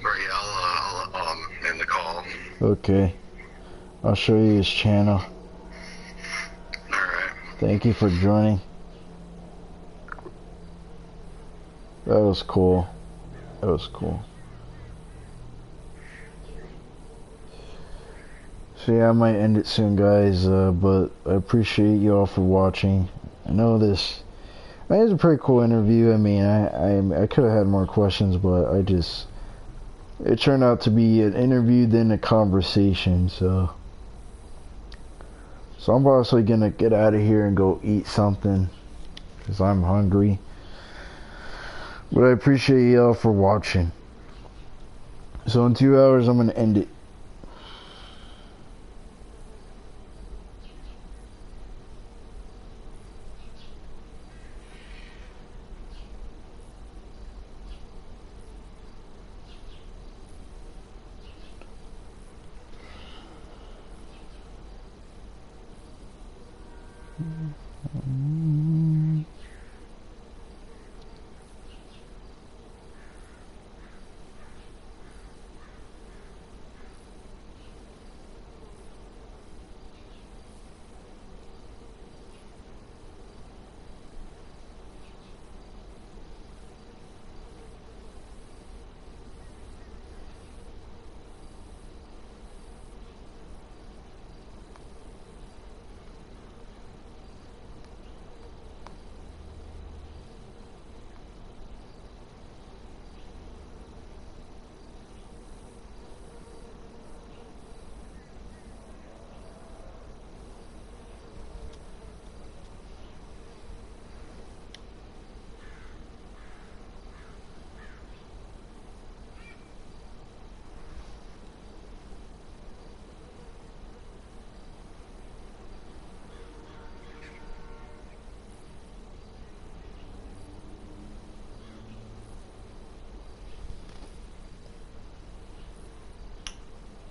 Right, I'll end the call. Okay. I'll show you his channel. Alright. Thank you for joining. That was cool. That was cool. So yeah, I might end it soon, guys, but I appreciate you all for watching. I know this it was a pretty cool interview. I mean, I could have had more questions, but it turned out to be an interview then a conversation, so I'm probably gonna get out of here and go eat something because I'm hungry. But I appreciate y'all for watching. So in 2 hours I'm gonna end it.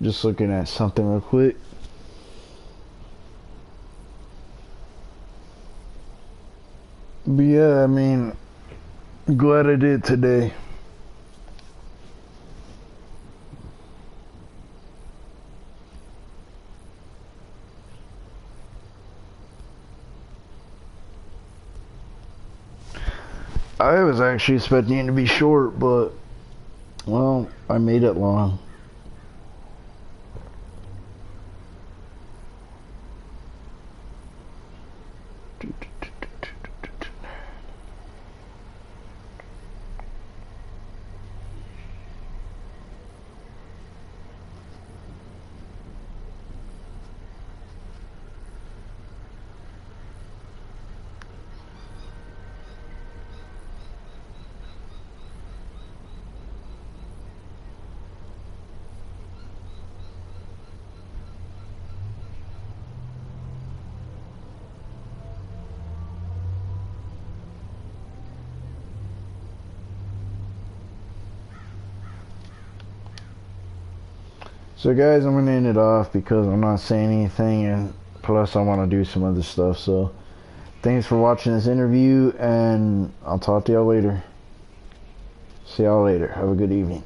Just looking at something real quick. But yeah, I mean, glad I did today. I was actually expecting it to be short, but well, I made it long. So guys, I'm gonna end it off because I'm not saying anything, and plus I want to do some other stuff. So thanks for watching this interview, and I'll talk to y'all later. See y'all later. Have a good evening.